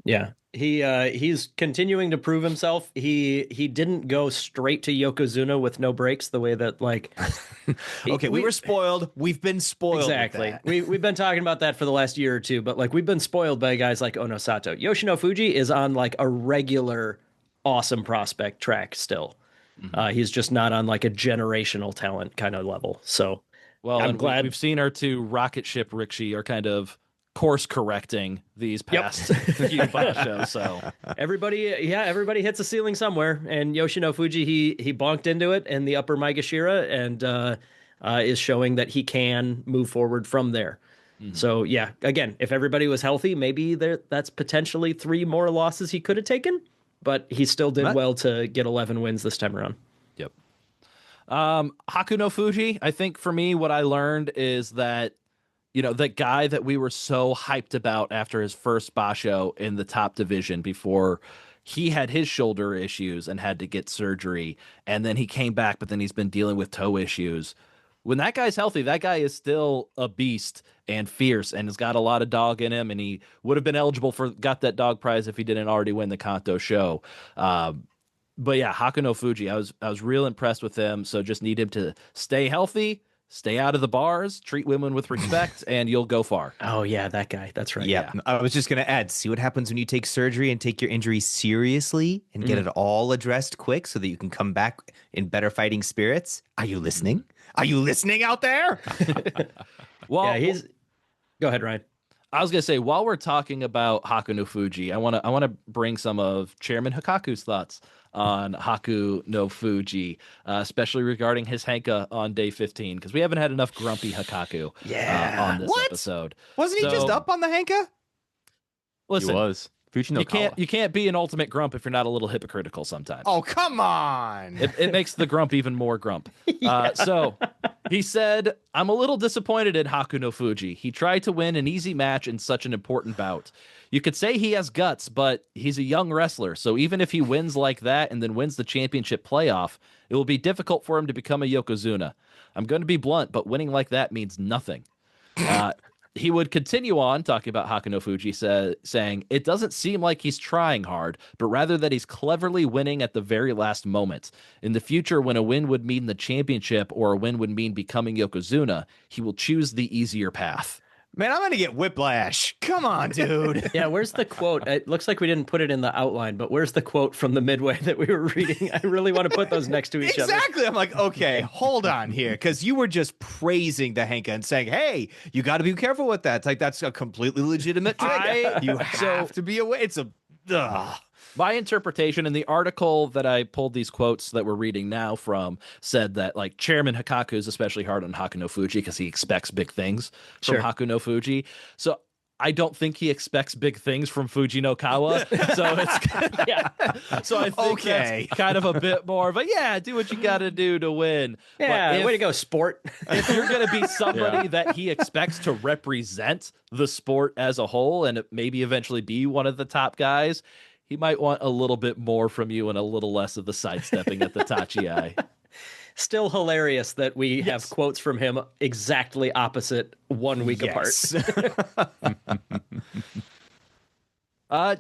Yeah. He's continuing to prove himself. He didn't go straight to Yokozuna with no breaks the way that like okay, we were spoiled. We've been spoiled. Exactly. With that. We've been talking about that for the last year or two, but like we've been spoiled by guys like Onosato. Yoshino Fuji is on like a regular awesome prospect track still. He's just not on like a generational talent kind of level. So Well, I'm and glad. we've seen our two rocket ship Rikshi are kind of course correcting these past few Basho. So everybody hits a ceiling somewhere, and Yoshino Fuji he bonked into it in the upper Maegashira and is showing that he can move forward from there. So yeah, again, if everybody was healthy, maybe that's potentially 3 more losses he could have taken, but he still did well to get 11 wins this time around. Yep. Haku no Fuji, I think for me, what I learned is that, that guy that we were so hyped about after his first Basho in the top division before he had his shoulder issues and had to get surgery, and then he came back, but then he's been dealing with toe issues. When that guy's healthy, that guy is still a beast and fierce and has got a lot of dog in him, and he would have been eligible for got that dog prize if he didn't already win the Kanto show. But yeah, Haku no Fuji, I was real impressed with him. So just need him to stay healthy, stay out of the bars, treat women with respect, and you'll go far. Oh yeah, that guy. That's right. Yeah. I was just going to add, see what happens when you take surgery and take your injury seriously and get it all addressed quick so that you can come back in better fighting spirits. Are you listening? Are you listening out there? Well, yeah, go ahead, Ryan. I was gonna say, while we're talking about Haku no Fuji, I wanna bring some of Chairman Hikaku's thoughts on Haku no Fuji, especially regarding his Henka on day 15, because we haven't had enough grumpy Hikaku on this episode. Wasn't he just up on the Henka? Listen, He was. Fuji no you can't be an ultimate grump if you're not a little hypocritical sometimes. Oh, come on. It makes the grump even more grump. So he said, I'm a little disappointed in Haku no Fuji. He tried to win an easy match in such an important bout. You could say he has guts, but he's a young wrestler. So even if he wins like that and then wins the championship playoff, it will be difficult for him to become a Yokozuna. I'm going to be blunt, but winning like that means nothing. He would continue on talking about Haku no Fuji, saying, it doesn't seem like he's trying hard, but rather that he's cleverly winning at the very last moment. In the future, when a win would mean the championship or a win would mean becoming Yokozuna, he will choose the easier path. Man, I'm going to get whiplash. Come on, dude. Yeah, where's the quote? It looks like we didn't put it in the outline, but where's the quote from the midway that we were reading? I really want to put those next to each other. Exactly. I'm like, okay, hold on here, because you were just praising the Henka and saying, hey, you got to be careful with that. It's like, that's a completely legitimate trick. You have to be aware. It's a... My interpretation in the article that I pulled these quotes that we're reading now from said that like Chairman Hikaku is especially hard on Haku no Fuji because he expects big things from Haku no Fuji. So I don't think he expects big things from Fuji no Kawa. So it's So I think that's kind of a bit more of a do what you got to do to win. Yeah, way to go, sport. If you're going to be somebody that he expects to represent the sport as a whole and maybe eventually be one of the top guys, he might want a little bit more from you and a little less of the sidestepping at the Tachi-ai. Still hilarious that we have quotes from him exactly opposite 1 week apart.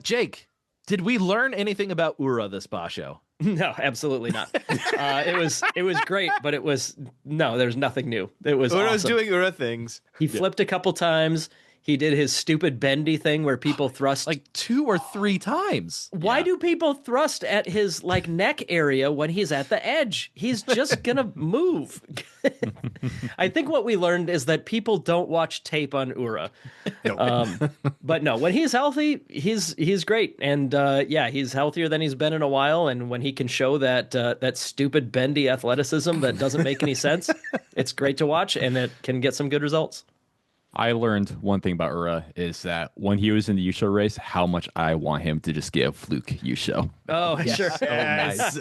Jake, did we learn anything about Ura this Basho? No, absolutely not. It was great, but there's nothing new. It was Ura's awesome. doing Ura things. He flipped a couple times. He did his stupid bendy thing where people thrust like 2 or 3 times. Why do people thrust at his like neck area when he's at the edge? He's just gonna move. I think what we learned is that people don't watch tape on Ura. But no, when he's healthy, he's great, and he's healthier than he's been in a while. And when he can show that stupid bendy athleticism that doesn't make any sense, it's great to watch, and it can get some good results. I learned one thing about Ura is that when he was in the Yusho race, how much I want him to just give Fluke Yusho. Oh, sure. Nice.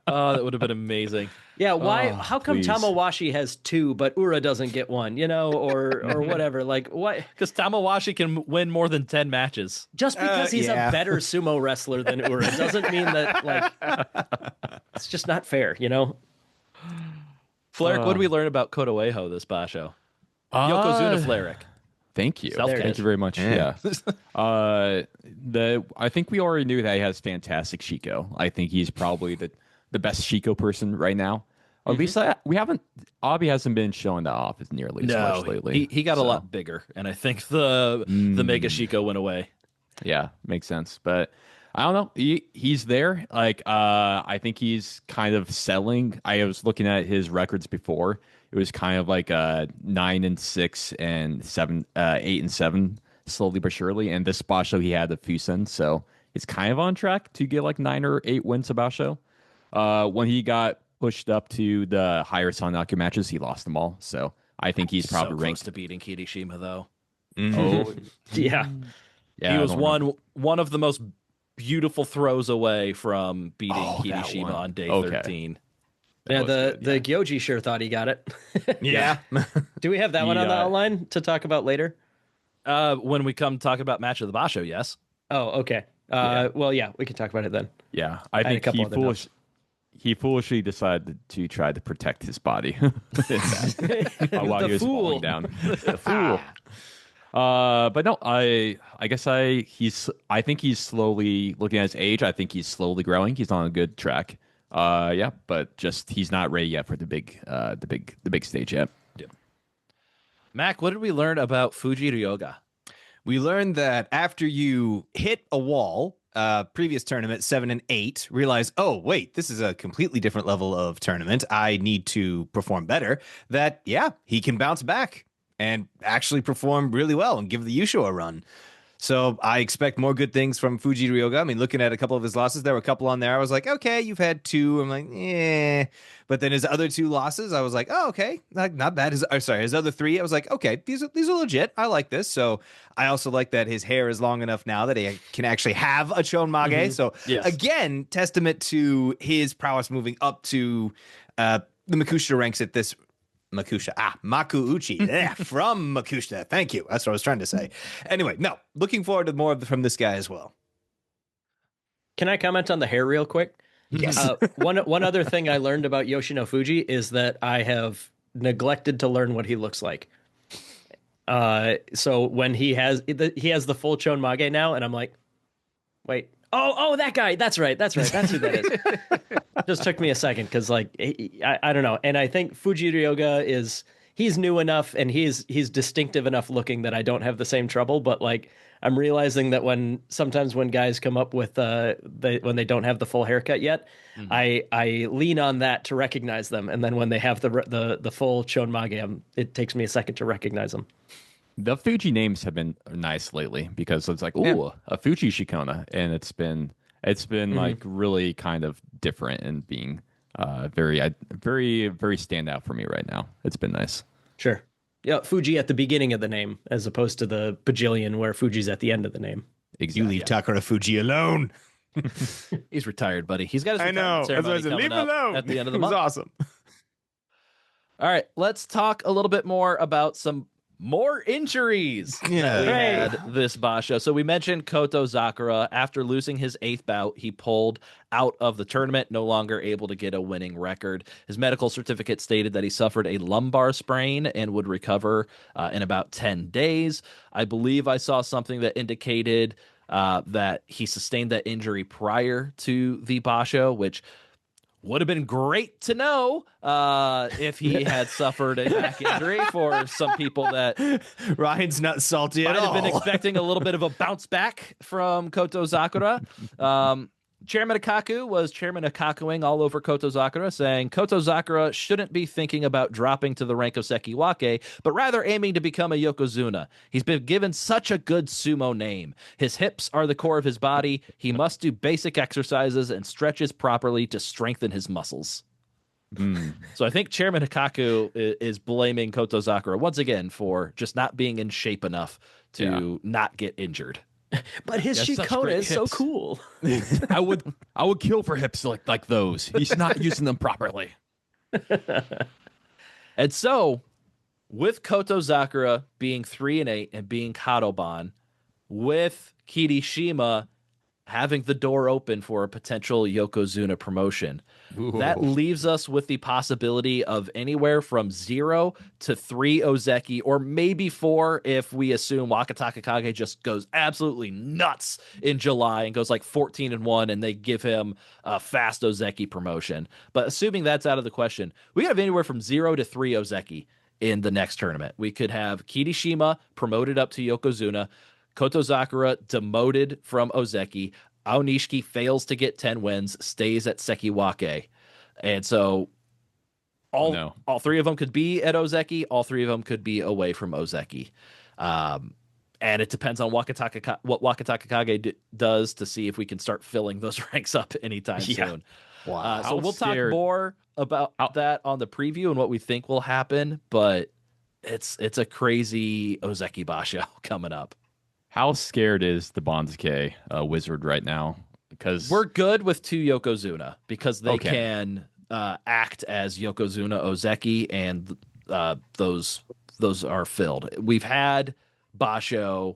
Oh, that would have been amazing. Yeah, why? How come please. Tamawashi has 2, but Ura doesn't get 1? Or whatever. Like what? Because Tamawashi can win more than 10 matches. Just because he's a better sumo wrestler than Ura doesn't mean that like it's just not fair, Fleric, what did we learn about Kotoeho this Basho? Yokozuna Fleric. Thank you. Self-care. Thank you very much. Yeah. I think we already knew that he has fantastic Shiko. I think he's probably the best Shiko person right now. Or at least Abi hasn't been showing that off as nearly as much lately. He got a lot bigger, and I think the Mega Shiko went away. Yeah, makes sense. But I don't know. He's there. Like I think he's kind of selling. I was looking at his records before. it was kind of like a 9-6 and 7, 8-7, slowly but surely. And this Basho, he had the Fusen, so it's kind of on track to get like 9 or 8 wins about Basho. When he got pushed up to the higher Sanakyo matches, he lost them all. So I think he's probably so ranked close to beating Kirishima, though. Oh, Yeah. He was one of the most beautiful throws away from beating that Kirishima one. on day Okay. 13. Yeah, was the good, Gyoji sure thought he got it. Yeah. Do we have that one on the Yeah. outline to talk about later? When we come talk about match of the Basho, yes. Oh, okay. Well, yeah, we can talk about it then. yeah. I had a think couple other notes. he foolishly decided to try to protect his body while The he was fool. falling down. The fool. But no, I think he's slowly looking at his age. I think he's slowly growing. He's on a good track. Yeah, but just he's not ready yet for the big stage yet. Mac, what did we learn about Fuji Ryoga? We learned that after you hit a wall, previous tournament 7 and 8, realize, oh wait, this is a completely different level of tournament. I need to perform better. That he can bounce back and actually perform really well and give the Yusho a run. So I expect more good things from Fuji Ryoga. I mean, looking at a couple of his losses, there were a couple on there. I was like, okay, you've had 2. I'm like, eh. But then his other 2 losses, I was like, oh, okay, like not bad. His other 3, I was like, okay, these are legit. I like this. So I also like that his hair is long enough now that he can actually have a chonmage. So Yes. again, testament to his prowess moving up to the Makushita ranks at this. Makuuchi. Yeah, from Makushita. Thank you. That's what I was trying to say. Anyway, no, looking forward to more from this guy as well. Can I comment on the hair real quick? Yes. One other thing I learned about Yoshino Fuji is that I have neglected to learn what he looks like. So when he has the full chonmage now, and I'm like, wait, oh, that guy. That's right. That's who that is. Just took me a second because, like, I don't know. And I think Fuji Ryoga he's new enough and he's distinctive enough looking that I don't have the same trouble. But like, I'm realizing that sometimes when guys come up with when they don't have the full haircut yet, I lean on that to recognize them. And then when they have the full chonmage, it takes me a second to recognize them. The Fuji names have been nice lately because it's like, ooh, a Fuji Shikona, and it's been like really kind of different and being very standout for me right now. It's been nice. Sure. Yeah, Fuji at the beginning of the name as opposed to the bajillion where Fuji's at the end of the name. Exactly. You leave Takara Fuji alone. He's retired, buddy. He's got his I know. retirement ceremony Leave coming him up alone. at the end of the It was month. awesome. All right, let's talk a little bit more about some more injuries that we had this Basho. So we mentioned Koto Zakura. After losing his 8th bout, he pulled out of the tournament, no longer able to get a winning record. His medical certificate stated that he suffered a lumbar sprain and would recover in about 10 days. I believe I saw something that indicated that he sustained that injury prior to the Basho, which would have been great to know if he had suffered a back injury for some people that Ryan's not salty at might all. have been expecting a little bit of a bounce back from Koto Zakura. Chairman Akaku was Chairman Akakuing all over Koto Zakura, saying Koto Zakura shouldn't be thinking about dropping to the rank of Sekiwake, but rather aiming to become a Yokozuna. He's been given such a good sumo name. His hips are the core of his body. He must do basic exercises and stretches properly to strengthen his muscles. So I think Chairman Hikaku is blaming Koto Zakura once again for just not being in shape enough to not get injured. But his He has such Shikona great is so hips. cool. I would kill for hips like those. He's not using them properly. And so, with Koto Zakura being 3-8 and being Kadoban, with Kirishima having the door open for a potential Yokozuna promotion, that leaves us with the possibility of anywhere from 0 to 3 Ozeki, or maybe 4 if we assume Wakataka Kage just goes absolutely nuts in July and goes like 14-1 and they give him a fast Ozeki promotion. But assuming that's out of the question, we have anywhere from 0 to 3 Ozeki in the next tournament. We could have Kirishima promoted up to Yokozuna, Koto Zakura demoted from Ozeki, Aonishiki fails to get 10 wins, stays at Sekiwake. And so all no. all three of them could be at Ozeki. All three of them could be away from Ozeki. And it depends on what Wakataka Kage does to see if we can start filling those ranks up anytime soon. Wow. So we'll talk scared- more about that on the preview and what we think will happen. But it's a crazy Ozeki Basho coming up. How scared is the Bonsuke wizard right now? Because We're good with 2 Yokozuna because they Okay. can act as Yokozuna Ozeki, and those are filled. We've had Basho,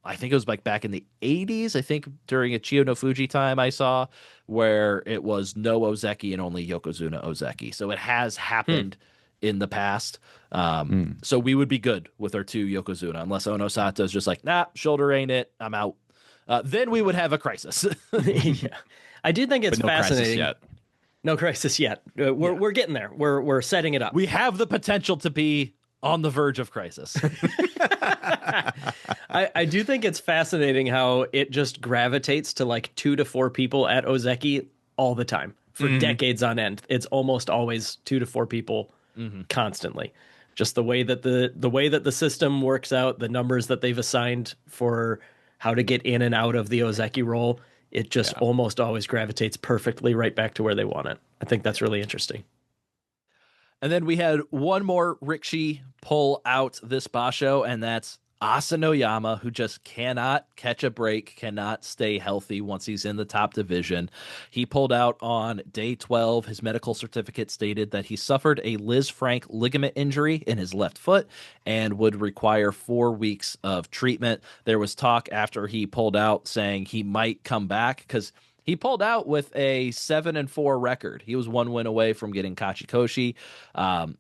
I think it was like back in the 80s, I think during a Chiyo no Fuji time I saw, where it was no Ozeki and only Yokozuna Ozeki. So it has happened in the past. So we would be good with our 2 Yokozuna, unless Onosato is just like, nah, shoulder ain't it, I'm out. Then we would have a crisis. Yeah. I do think it's but no crisis fascinating. yet. No crisis yet. We're getting there. We're setting it up. We have the potential to be on the verge of crisis. I do think it's fascinating how it just gravitates to like 2 to 4 people at Ozeki all the time for decades on end. It's almost always 2 to 4 people constantly. Just the way that the system works out, the numbers that they've assigned for how to get in and out of the Ozeki role, it just almost always gravitates perfectly right back to where they want it. I think that's really interesting. And then we had one more Rikishi pull out this Basho, and that's Asanoyama, who just cannot catch a break, cannot stay healthy once he's in the top division. He pulled out on day 12. His medical certificate stated that he suffered a Liz Frank ligament injury in his left foot and would require 4 weeks of treatment. There was talk after he pulled out saying he might come back because he pulled out with a 7-4 record. He was 1 win away from getting Kachikoshi.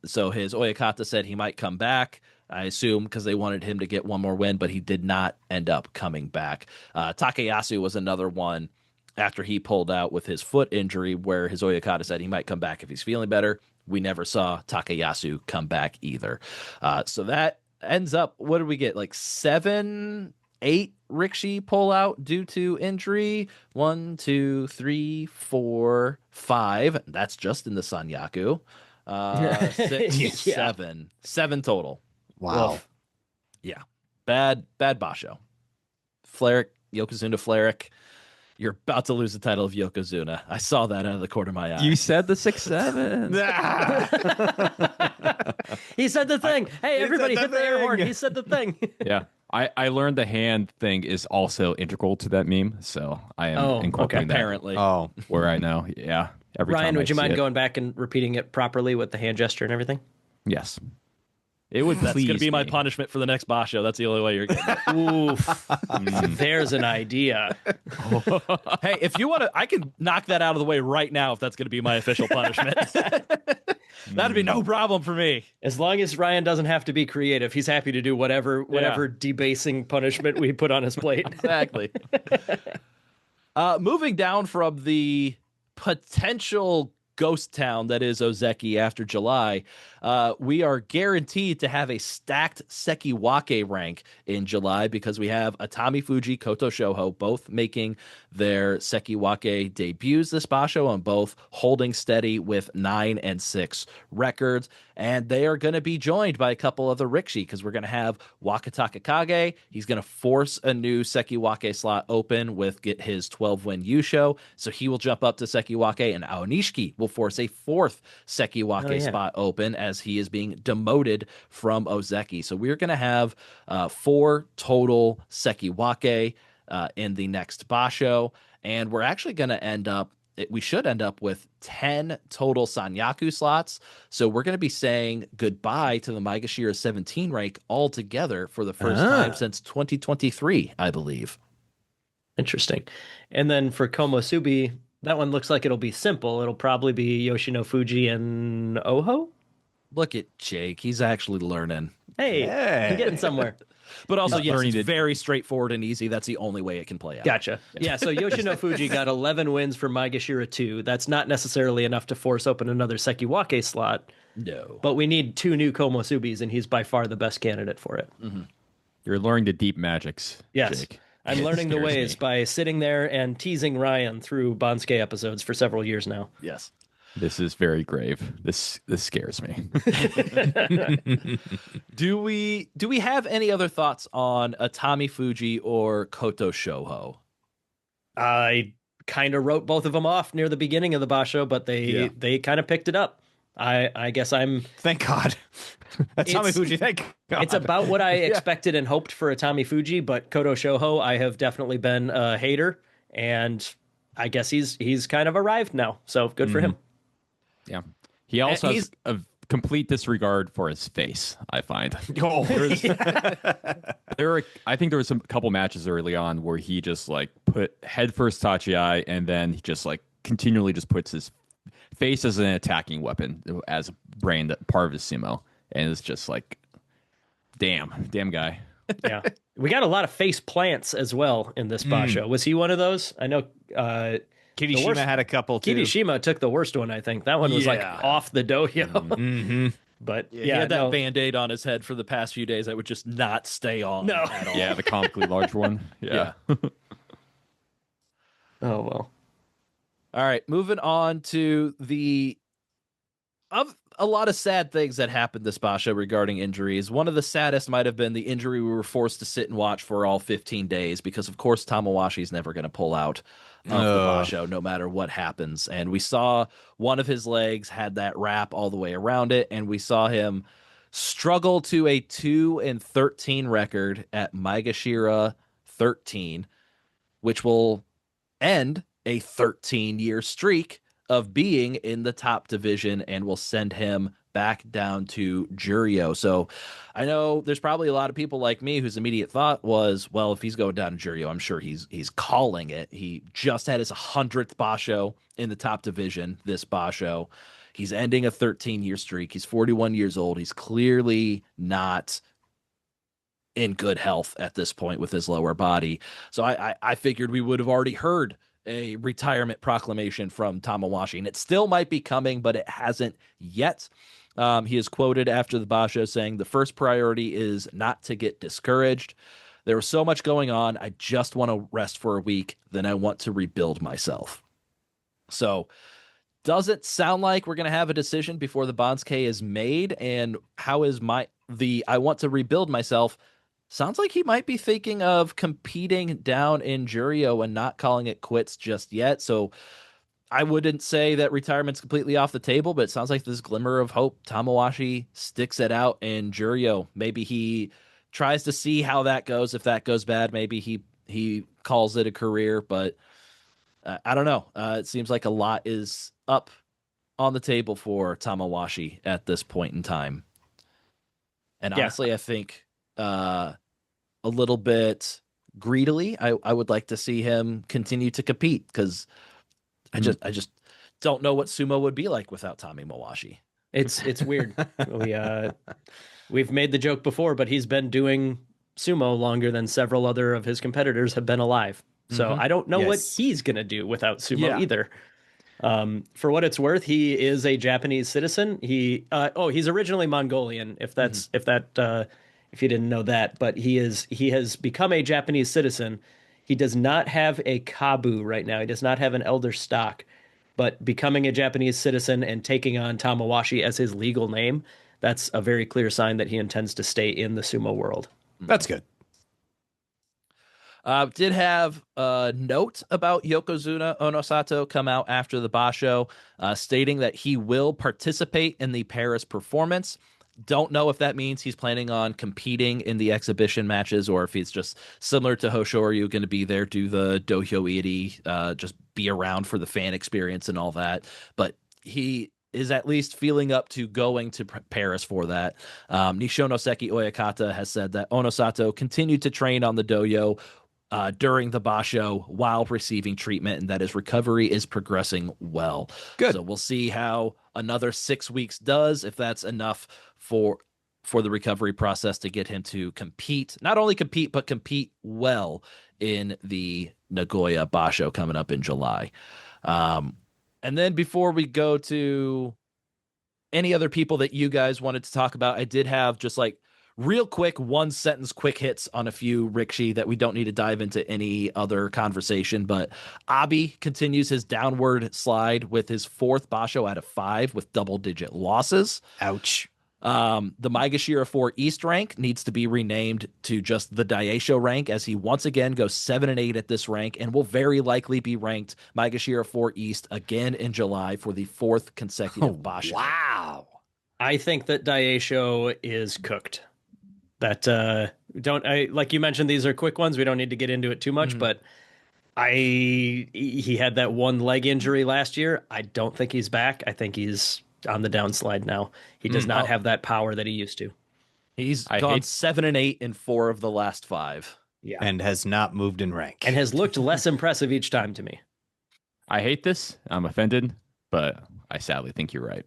So his Oyakata said he might come back, I assume, because they wanted him to get 1 more win, but he did not end up coming back. Takayasu was another one after he pulled out with his foot injury where his Oyakata said he might come back if he's feeling better. We never saw Takayasu come back either. So that ends up, what did we get? Like 7, 8 Rikishi pull out due to injury. 1, 2, 3, 4, 5. That's just in the Sanyaku. 6, 7 total. Wow. Wolf. Yeah. Bad Basho. Fleric, Yokozuna Fleric. You're about to lose the title of Yokozuna. I saw that out of the corner of my eye. You said the 6-7. He said the thing. Hey, everybody said hit the the air horn. thing. He said the thing. Yeah. I learned the hand thing is also integral to that meme, so I am incorporating that Apparently. Oh, where I know. Yeah. Every Ryan, time would you I see mind it. going back and repeating it properly with the hand gesture and everything? Yes. It would That's going to please be my me. punishment for the next Basho. That's the only way you're getting it. Oof. There's an idea. Hey, if you want to, I can knock that out of the way right now if that's going to be my official punishment. That'd be no problem for me. As long as Ryan doesn't have to be creative, he's happy to do whatever debasing punishment we put on his plate. Exactly. Moving down from the potential ghost town that is Ozeki after July, we are guaranteed to have a stacked Sekiwake rank in July because we have Atami Fuji, Koto Shoho both making their Sekiwake debuts this Basho, and both holding steady with 9 and 6 records. And they are going to be joined by a couple of the Rikishi because we're going to have Wakataka Kage. He's going to force a new Sekiwake slot open with his 12-win Yusho. So he will jump up to Sekiwake, and Aonishiki will force a 4th Sekiwake spot open as he is being demoted from Ozeki. So we're going to have 4 total Sekiwake in the next Basho. And we're actually going to we should end up with 10 total Sanyaku slots. So we're going to be saying goodbye to the Maegashira 17 rank altogether for the first time since 2023, I believe. Interesting. And then for Komosubi, that one looks like it'll be simple. It'll probably be Yoshino Fuji and Oho. Look at Jake. He's actually learning. Hey, I'm getting somewhere. But also, yes, learning it's to- very straightforward and easy. That's the only way it can play out. Gotcha. Yeah, so Yoshino Fuji got 11 wins for Maegashira 2. That's not necessarily enough to force open another Sekiwake slot, No. but we need 2 new Komosubis, and he's by far the best candidate for it. You're learning the deep magics, Yes. Jake. I'm It learning the scares ways me. by sitting there and teasing Ryan through Bansuke episodes for several years now. Yes. This is very grave. This scares me. Do we have any other thoughts on Atami Fuji or Koto Shoho? I kind of wrote both of them off near the beginning of the Basho, but they kind of picked it up. I guess I'm. Thank God. That's Tommy Fuji. Thank God. It's about what I expected and hoped for Atami Fuji, but Koto Shoho, I have definitely been a hater, and I guess he's kind of arrived now. So good for him. Yeah. He also has a complete disregard for his face, I find. Oh, I think there was a couple matches early on where he just like put head first Tachiai, and then he just like continually just puts his face as an attacking weapon as a brain that part of his sumo. And it's just like, damn guy. Yeah. We got a lot of face plants as well in this Basho. Was he one of those? I know Kirishima had a couple too. Kirishima took the worst one, I think. That one was like off the dohyo. But he had that Band-Aid on his head for the past few days that would just not stay on at all. Yeah, the comically large one. Yeah. Oh, well. All right, moving on to a lot of sad things that happened this Basho regarding injuries. One of the saddest might have been the injury we were forced to sit and watch for all 15 days because, of course, Tamawashi is never going to pull out of the Basho no matter what happens. And we saw one of his legs had that wrap all the way around it, and we saw him struggle to a 2-13 record at Maegashira 13, which will end a 13-year streak of being in the top division and will send him back down to Juryo. So I know there's probably a lot of people like me whose immediate thought was, well, if he's going down to Juryo, I'm sure he's calling it. He just had his 100th Basho in the top division this Basho. He's ending a 13-year streak. He's 41 years old. He's clearly not in good health at this point with his lower body. So I figured we would have already heard a retirement proclamation from Tamawashi, and it still might be coming, but it hasn't yet. He is quoted after the Basho saying, "The first priority is not to get discouraged. There was so much going on. I just want to rest for a week. Then I want to rebuild myself." So doesn't sound like we're going to have a decision before the Bansuke is made. And how is I want to rebuild myself? Sounds like he might be thinking of competing down in Juryo and not calling it quits just yet. So I wouldn't say that retirement's completely off the table, but it sounds like this glimmer of hope. Tamawashi sticks it out in Juryo. Maybe he tries to see how that goes. If that goes bad, maybe he calls it a career, but I don't know. It seems like a lot is up on the table for Tamawashi at this point in time. And honestly, I think a little bit greedily, I would like to see him continue to compete because I just don't know what sumo would be like without Tommy Mawashi. It's weird. We've made the joke before, but he's been doing sumo longer than several other of his competitors have been alive. So I don't know what he's gonna do without sumo either. For what it's worth, he is a Japanese citizen. He's originally Mongolian. If you didn't know that, but he has become a Japanese citizen. He does not have a kabu right now. He does not have an elder stock, but becoming a Japanese citizen and taking on Tamawashi as his legal name, that's a very clear sign that he intends to stay in the sumo world. That's good. Did have a note about Yokozuna Onosato come out after the Basho, stating that he will participate in the Paris performance. Don't know if that means he's planning on competing in the exhibition matches or if he's just similar to Hoshoryu, going to be there, do the dohyo iri, just be around for the fan experience and all that. But he is at least feeling up to going to Paris for that. Nishonoseki Oyakata has said that Onosato continued to train on the dohyo during the Basho while receiving treatment, and that his recovery is progressing well. Good. So we'll see how another 6 weeks does, if that's enough for the recovery process to get him to compete, not only compete, but compete well in the Nagoya Basho coming up in July. And then before we go to any other people that you guys wanted to talk about, I did have just like real quick, one sentence quick hits on a few Rikshi that we don't need to dive into any other conversation. But Abi continues his downward slide with his 4th Basho out of 5 with double-digit losses. Ouch. The Maegashira 4 East rank needs to be renamed to just the Daisho rank, as he once again goes 7 and 8 at this rank and will very likely be ranked Maegashira 4 East again in July for the 4th consecutive Basho. Wow. I think that Daisho is cooked. That like you mentioned, these are quick ones. We don't need to get into it too much, but he had that one leg injury last year. I don't think he's back. I think he's on the downslide now. He does not have that power that he used to. He's gone 7 and 8 in 4 of the last 5. Yeah. And has not moved in rank. And has looked less impressive each time to me. I hate this. I'm offended, but I sadly think you're right.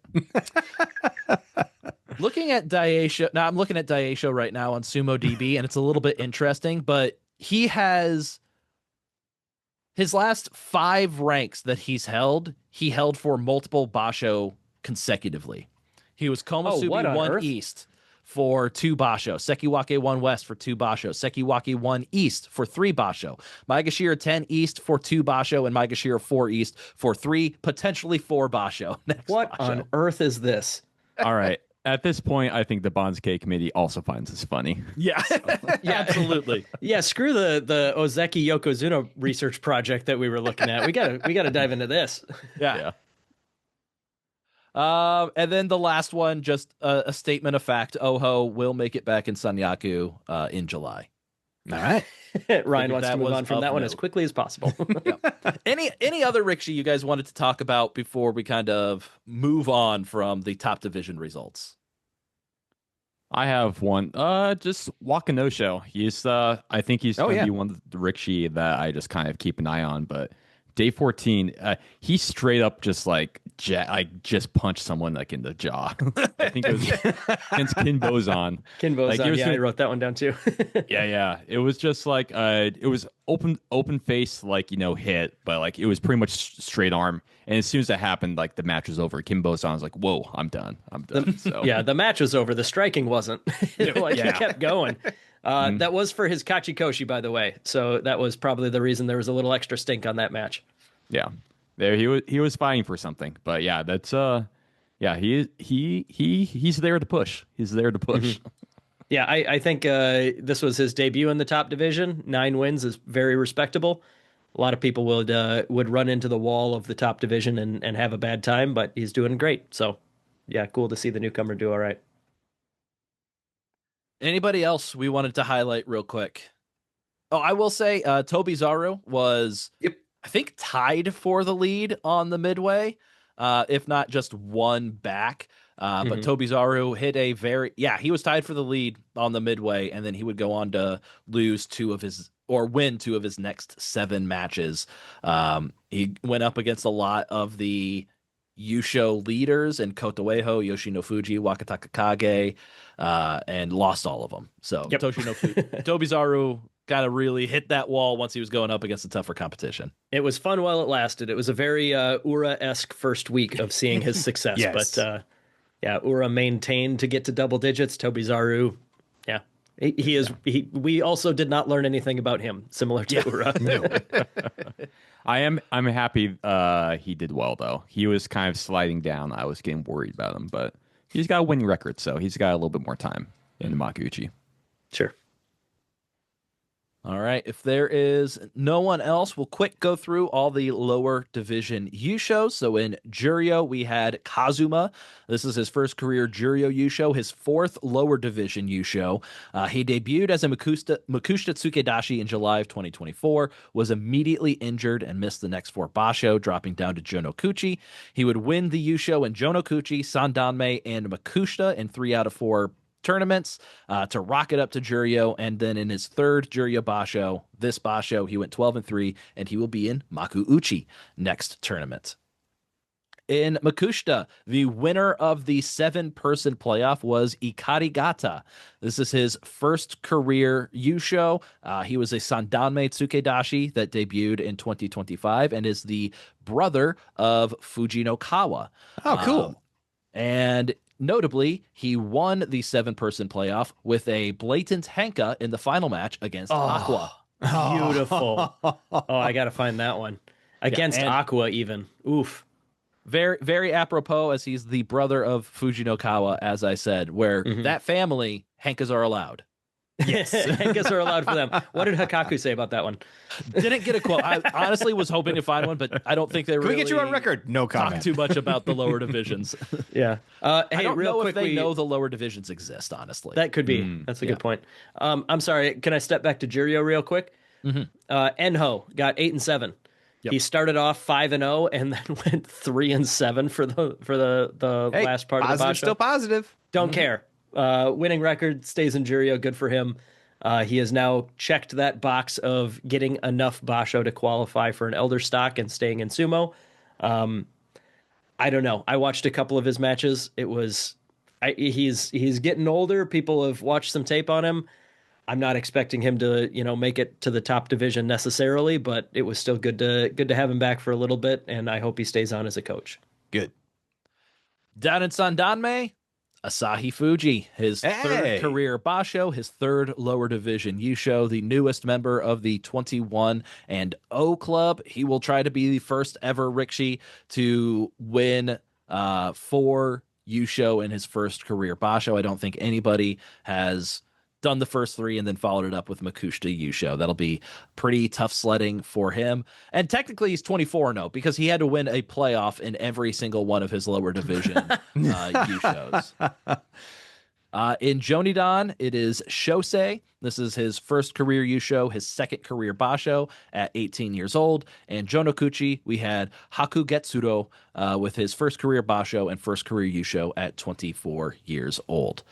Looking at Daisho, now I'm looking at Daisho right now on Sumo DB, and it's a little bit interesting, but he has his last 5 ranks that he held for multiple Basho consecutively. He was Komusubi 1 East for 2 Basho, Sekiwake 1 West for 2 Basho, Sekiwake 1 East for 3 Basho, Maegashira 10 East for 2 Basho, and Maegashira 4 East for 3, potentially 4 Basho. What Basho. on earth is this? All right. At this point, I think the Bonsuke committee also finds this funny. Yeah, absolutely. Yeah, screw the Ozeki Yokozuna research project that we were looking at. We gotta dive into this. Yeah. And then the last one, just a statement of fact. Oho will make it back in Sanyaku in July. All right. Ryan wants to move on from that one as quickly as possible. Any other Rikshi you guys wanted to talk about before we kind of move on from the top division results? I have one. Just Wakanosho. He's I think he's going to be one of the Rikshi that I just kind of keep an eye on. But day 14, he straight up just just punched someone like in the jaw. I think it was against Kinbozan. Kinbozan, I wrote that one down too. yeah. It was just like it was open face hit, but like it was pretty much straight arm. And as soon as that happened, like the match was over. Kinbozan was like, "Whoa, I'm done. So yeah, the match was over. The striking wasn't. He kept going. That was for his Kachikoshi, by the way. So that was probably the reason there was a little extra stink on that match. Yeah, there he was fighting for something. But yeah, that's he's there to push. He's there to push. Mm-hmm. Yeah, I think this was his debut in the top division. 9 wins is very respectable. A lot of people would run into the wall of the top division and have a bad time, but he's doing great. So yeah, cool to see the newcomer do all right. Anybody else we wanted to highlight real quick? Oh, I will say Tobizaru was, I think, tied for the lead on the midway, if not just one back. But Tobizaru hit he was tied for the lead on the midway, and then he would go on to win 2 of his next 7 matches. He went up against a lot of the Yusho leaders and Kotoeho, Yoshinofuji, Wakataka Kage, and lost all of them. So Tobizaru kind of really hit that wall once he was going up against a tougher competition. It was fun while it lasted. It was a very Ura-esque first week of seeing his success. Yes. But Ura maintained to get to double digits. Tobizaru, we also did not learn anything about him, similar to Ura. No. I'm happy he did well though. He was kind of sliding down. I was getting worried about him, but he's got a winning record, so he's got a little bit more time in the Makuuchi. Sure. All right. If there is no one else, we'll quick go through all the lower division Yushos. So in Juryo, we had Kazuma. This is his first career Juryo Yusho, his 4th lower division Yusho. He debuted as a Makushita Tsukedashi in July of 2024, was immediately injured and missed the next 4 Basho, dropping down to Jonokuchi. He would win the Yusho in Jonokuchi, Sandanme, and Makushita in 3 out of 4 tournaments to rocket up to Juryo, and then in his 3rd Juryo Basho, this Basho, he went 12-3, and he will be in Makuuchi next tournament. In Makushita, the winner of the 7-person playoff was Ikarigata. This is his first career Yusho. He was a Sandanme Tsukedashi that debuted in 2025 and is the brother of Fujinokawa. Oh, cool. And Notably, he won the 7-person playoff with a blatant henka in the final match against Aqua. Beautiful. Oh, I got to find that one. Against Aqua, even. Oof. Very, very apropos, as he's the brother of Fujinokawa, as I said, where that family, henkas are allowed. Yes. Henkas are allowed for them. What did Hikaku say about that one? Didn't get a quote. I honestly was hoping to find one, but I don't think they really we get you on record? No comment. talk too much about the lower divisions. Yeah. I Hey, don't real know quick, if they know the lower divisions exist, honestly. that could be. That's a good point. I'm sorry. Can I step back to Juryo real quick? Enho got 8-7. He started off 5-0 and then went 3-7 for the last part of the Basho. Still positive. Don't care. Winning record stays in Juryo. Good for him. He has now checked that box of getting enough Basho to qualify for an Elder Stock and staying in Sumo. I don't know. I watched a couple of his matches. It was he's getting older. People have watched some tape on him. I'm not expecting him to, make it to the top division necessarily, but it was still good to have him back for a little bit, and I hope he stays on as a coach. Good. Down in Sandanme, Asahi Fuji, his third career Basho, his third lower division Yusho, the newest member of the 21-0 club. He will try to be the first ever Rikishi to win 4 Yusho in his first career Basho. I don't think anybody has done the first 3 and then followed it up with Makushita Yusho. That'll be pretty tough sledding for him. And technically he's 24-0 because he had to win a playoff in every single one of his lower division Yushos. In Jonidan, it is Shosei. This is his first career Yusho, his second career Basho at 18 years old. And Jonokuchi, we had Haku Getsuro with his first career Basho and first career Yusho at 24 years old.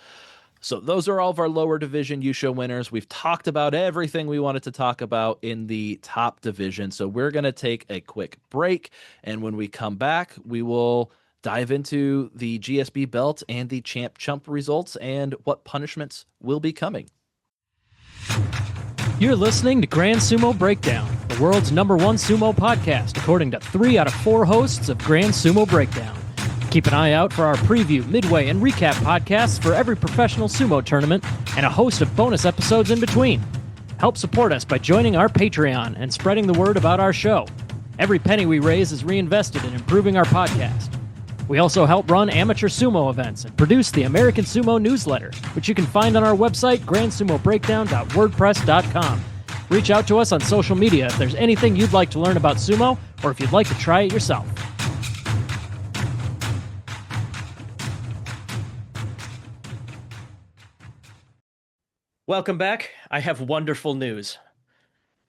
So those are all of our lower division Yusho winners. We've talked about everything we wanted to talk about in the top division. So we're going to take a quick break. And when we come back, we will dive into the GSB Belt and the Chump results and what punishments will be coming. You're listening to Grand Sumo Breakdown, the world's #1 sumo podcast, according to 3 out of 4 hosts of Grand Sumo Breakdown. Keep an eye out for our preview, midway, and recap podcasts for every professional sumo tournament and a host of bonus episodes in between. Help support us by joining our Patreon and spreading the word about our show. Every penny we raise is reinvested in improving our podcast. We also help run amateur sumo events and produce the American Sumo newsletter, which you can find on our website, grandsumobreakdown.wordpress.com. Reach out to us on social media if there's anything you'd like to learn about sumo or if you'd like to try it yourself. Welcome back. I have wonderful news.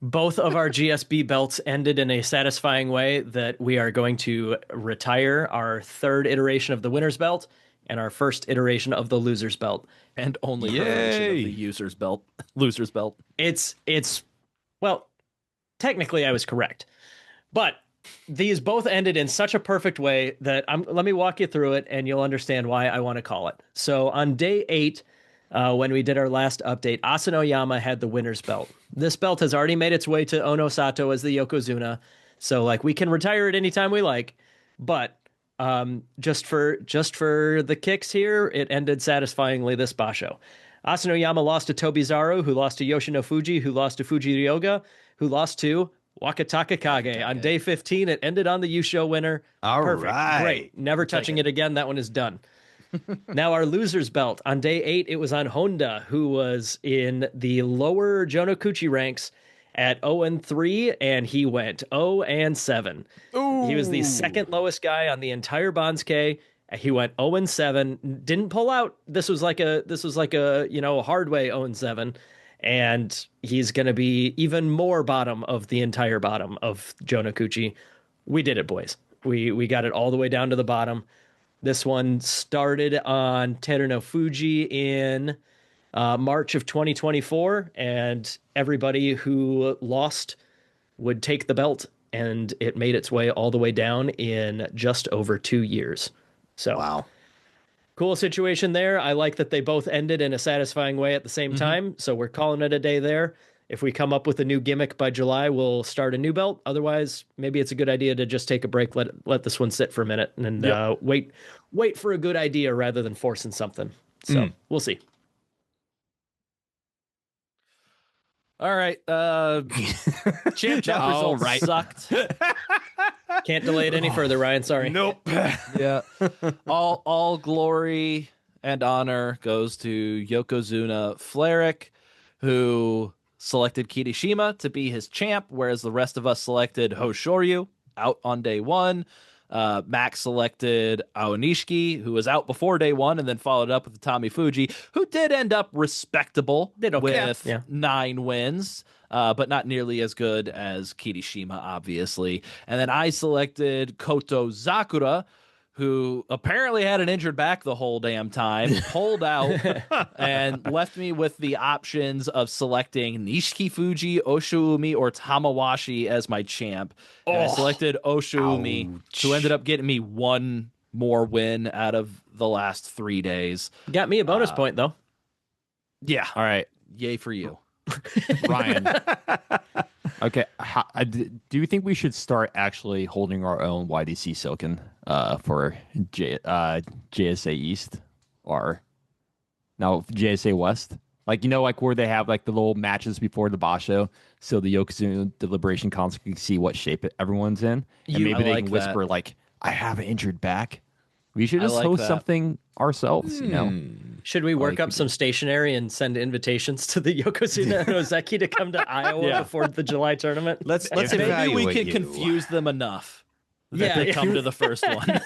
Both of our GSB belts ended in a satisfying way that we are going to retire our third iteration of the winner's belt and our first iteration of the loser's belt. And only iteration of the loser's belt. Well, technically I was correct. But these both ended in such a perfect way that let me walk you through it and you'll understand why I want to call it. So on day 8, when we did our last update, Asanoyama had the winner's belt. This belt has already made its way to Onosato as the Yokozuna, so we can retire it anytime we like. But just for the kicks here, it ended satisfyingly this Basho. Asanoyama lost to Tobizaru, who lost to Yoshino Fuji, who lost to Fujiryoga, who lost to Wakataka Kage. On day 15, it ended on the Yusho winner. All Perfect. right. Great. Never touching it again. That one is done. Now our loser's belt. On day 8, it was on Honda, who was in the lower Jonokuchi ranks at 0-3, and he went 0-7. Ooh. He was the second lowest guy on the entire Bansuke. He went 0-7, didn't pull out. This was like a hard way 0-7, and he's going to be even more bottom of the entire bottom of Jonokuchi. We did it, boys. We got it all the way down to the bottom. This one started on Teruno Fuji in March of 2024, and everybody who lost would take the belt, and it made its way all the way down in just over 2 years. So, wow. Cool situation there. I like that they both ended in a satisfying way at the same time, so we're calling it a day there. If we come up with a new gimmick by July, we'll start a new belt. Otherwise, maybe it's a good idea to just take a break, let this one sit for a minute, and wait for a good idea rather than forcing something. So we'll see. All right. Champ results sucked. Can't delay it any further, Ryan. Sorry. Nope. Yeah. All glory and honor goes to Yokozuna Fleric, who selected Kirishima to be his champ, whereas the rest of us selected Hoshoryu out on day one. Max selected Aonishiki, who was out before day one, and then followed up with Tommy Fuji, who did end up respectable with 9 wins, but not nearly as good as Kirishima, obviously. And then I selected Koto Zakura, who apparently had an injured back the whole damn time, pulled out, and left me with the options of selecting Nishiki Fuji, Oshoumi, or Tamawashi as my champ. And I selected Oshoumi, who ended up getting me 1 more win out of the last 3 days. Got me a bonus point, though. Yeah. All right, Yay for you. Ryan. Okay, do you think we should start actually holding our own YDC Silken for JSA East or no JSA West? Like, like where they have like the little matches before the Basho, so the Yokozuna Deliberation Council can see what shape everyone's in, and maybe they can whisper like, "I have an injured back." We should just host something ourselves, Should we work up some stationery and send invitations to the Yokozuna and Ozeki to come to Iowa before the July tournament? Let's Maybe evaluate we can you. confuse them enough that they come to the first one.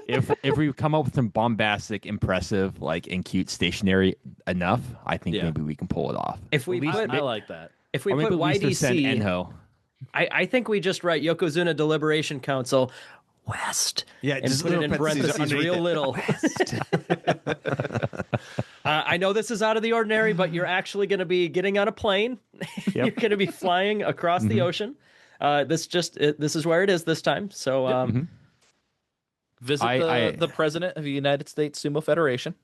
if we come up with some bombastic, impressive, and cute stationery enough, I think maybe we can pull it off. If we put, I like that. If we Or put maybe at least to send YDC, Enho. I think we just write Yokozuna Deliberation Council West. Yeah, and just put it in parentheses underneath real it. little. I know this is out of the ordinary, but you're actually going to be getting on a plane. You're going to be flying across the ocean. This is where it is this time. So visit the president of the United States Sumo Federation.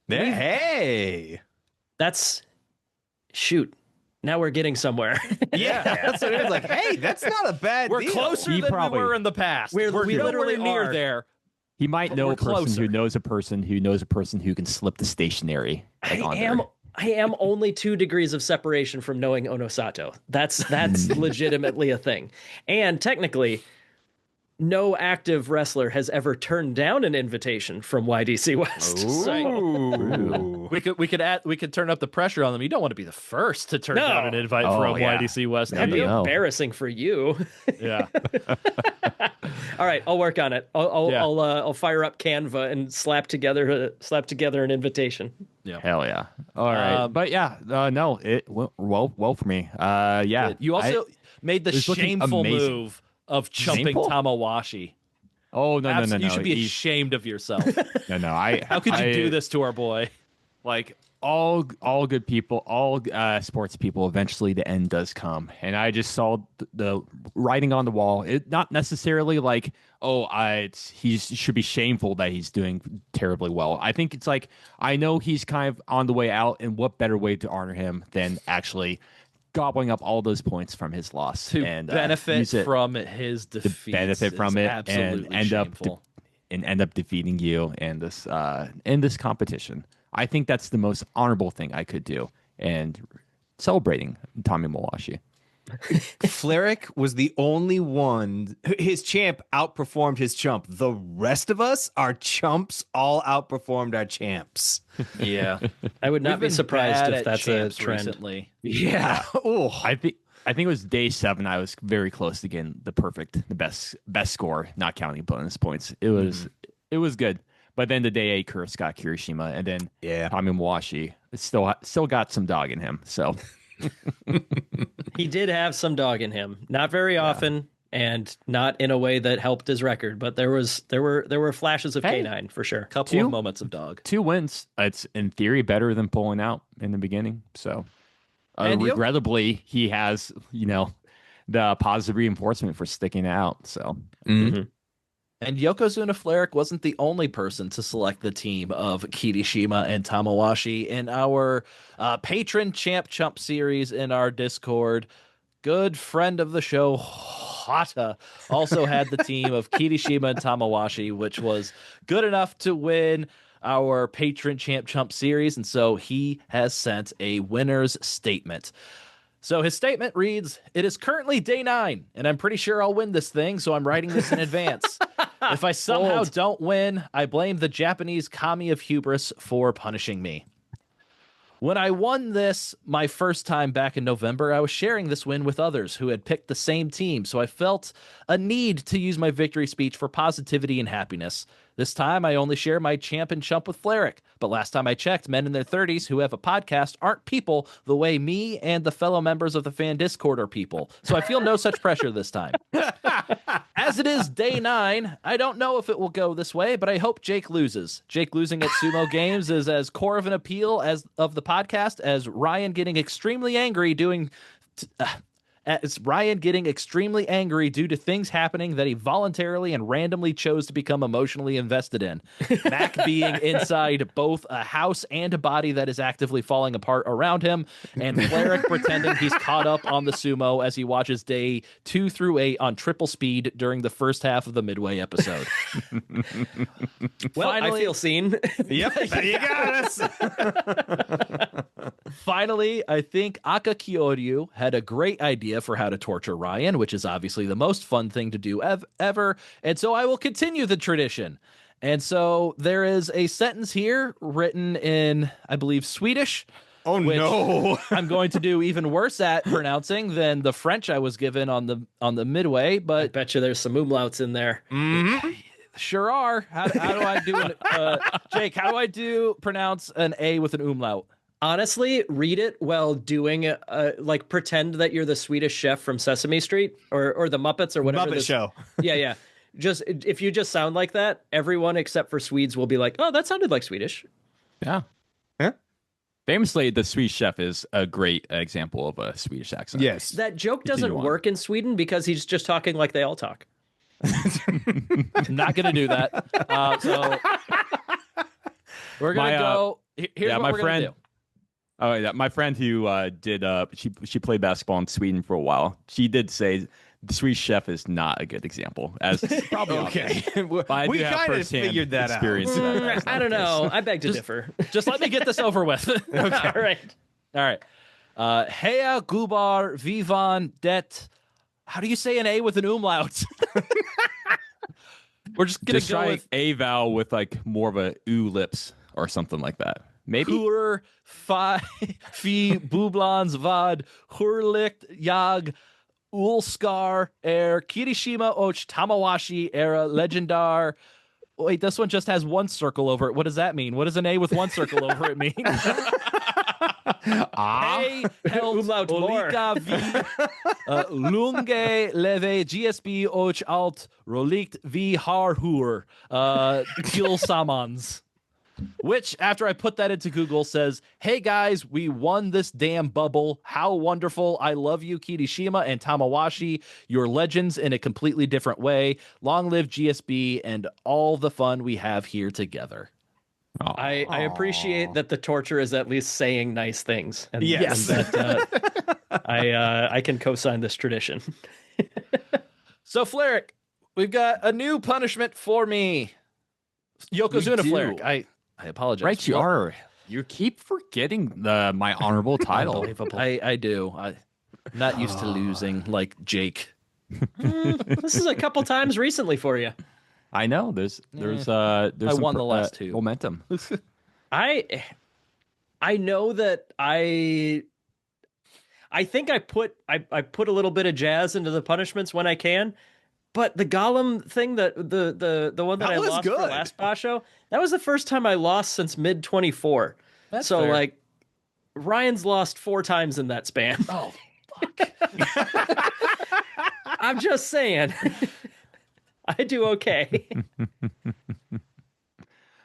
Hey. that's shoot. Now we're getting somewhere. Yeah, that's what it is. Like, hey, that's not a bad We're deal. closer He than probably- we were in the past. We We're literally near are. there. He might know we're a person closer. who knows a person who knows a person who can slip the stationery. I on there. am only 2 degrees of separation from knowing Onosato. That's legitimately a thing. And technically, no active wrestler has ever turned down an invitation from YDC West. So, Ooh. We could turn up the pressure on them. You don't want to be the first to turn down an invite from yeah. YDC West. that'd do be you? embarrassing for you. Yeah. All right, I'll work on it. I'll fire up Canva and slap together an invitation. Hell yeah! All right, but yeah, no, it went well for me. Yeah, You also made the was looking shameful amazing. move of chumping Shameful? Tamawashi. Oh no! You should be ashamed of yourself. No. How could you do this to our boy? Like all good people, all sports people. Eventually, the end does come, and I just saw the writing on the wall. It not necessarily like, he should be shameful that he's doing terribly well. I think it's like, I know he's kind of on the way out, and what better way to honor him than actually gobbling up all those points from his loss To and benefit use it from his defeat. to benefit from it and end up defeating you in this competition. I think that's the most honorable thing I could do, and celebrating Tommy Mawashi. Fleric was the only one. His champ outperformed his chump. The rest of us, our chumps, all outperformed our champs. Yeah. I would not be surprised if that's a trend. Recently. Yeah. Oh, I think it was day 7. I was very close to getting the best score, not counting bonus points. It was good. But then the day 8 curse got Kirishima, and then Tommy Mawashi still got some dog in him. So He did have some dog in him. Not very often, and not in a way that helped his record, but there were flashes of K9 for sure. Couple of moments of dog. 2 wins. It's in theory better than pulling out in the beginning. So And regrettably, he has the positive reinforcement for sticking out. So And Yokozuna Fleric wasn't the only person to select the team of Kirishima and Tamawashi in our Patron Chump series in our Discord. Good friend of the show, Hata, also had the team of Kirishima and Tamawashi, which was good enough to win our Patron Chump series. And so he has sent a winner's statement. So his statement reads, "It is currently day 9, and I'm pretty sure I'll win this thing, so I'm writing this in advance. If I somehow don't win, I blame the Japanese kami of hubris for punishing me. When I won this my first time back in November, I was sharing this win with others who had picked the same team, so I felt a need to use my victory speech for positivity and happiness. This time, I only share my champ and chump with Fleric, but last time I checked, men in their 30s who have a podcast aren't people the way me and the fellow members of the fan Discord are people, so I feel no such pressure this time. As it is day 9, I don't know if it will go this way, but I hope Jake loses. Jake losing at Sumo Games is as core of an appeal as of the podcast as Ryan getting extremely angry due to things happening that he voluntarily and randomly chose to become emotionally invested in. Mac being inside both a house and a body that is actively falling apart around him, and Fleric pretending he's caught up on the sumo as he watches day 2 through 8 on triple speed during the first half of the Midway episode." Well, Finally, I feel seen. Yep, you got us. Finally, I think Aka Kyoryu had a great idea for how to torture Ryan, which is obviously the most fun thing to do ever, and so I will continue the tradition. And so there is a sentence here written in, I believe, Swedish. Oh, no. I'm going to do even worse at pronouncing than the French I was given on the Midway, I but bet you there's some umlauts in there. sure are. How do I do Jake, how do I pronounce an A with an umlaut? Honestly, read it while doing like pretend that you're the Swedish chef from Sesame Street or the Muppets or whatever. Muppet Show. Yeah. Just if you just sound like that, everyone except for Swedes will be like, "Oh, that sounded like Swedish." Yeah. Famously, the Swedish chef is a great example of a Swedish accent. Yes. That joke doesn't Continue on. work in Sweden because he's just talking like they all talk. Not gonna do that. So we're gonna go. Here's what my we're friend. gonna do. Oh yeah, my friend who did she played basketball in Sweden for a while. She did say the Swedish chef is not a good example. As probably Okay. But I We do have kind of firsthand figured that out. experience. That I don't know. I beg to differ. Just let me get this over with. All right. All right. Hea Gubar Vivan Det. How do you say an A with an umlaut? We're just gonna Just go try with a vowel with like more of a ooh lips or something like that. Maybe. Hur Fi Bublans Vad Hurlicht Jag Ulskar Kirishima Och Tamawashi Era Legendar. Wait, this one just has one circle over it. What does that mean? What does an A with one circle over it mean? Hey, Umlaut more. Olika V Lunge Leve GSB Och Alt Rolikt V Harhur Kilsamans. Which, after I put that into Google, says, "Hey guys, we won this damn bubble. How wonderful. I love you, Kirishima and Tamawashi. You're legends in a completely different way. Long live GSB and all the fun we have here together." I appreciate that the torture is at least saying nice things. And, Yes. and that, I can co-sign this tradition. So, Fleric, we've got a new punishment for me. Yokozuna We do. Fleric. I apologize. Right, you are. You keep forgetting my honorable title. Unbelievable. I do. I'm not used to losing like Jake. This is a couple times recently for you. I know. There's I some won the last two. momentum. I know that I think I put a little bit of jazz into the punishments when I can, but the Gollum thing that the one that That I was lost for good. last Basho, that was the first time I lost since mid 24. That's so fair. like Ryan's lost 4 times in that span. Oh, I'm just saying. I do okay.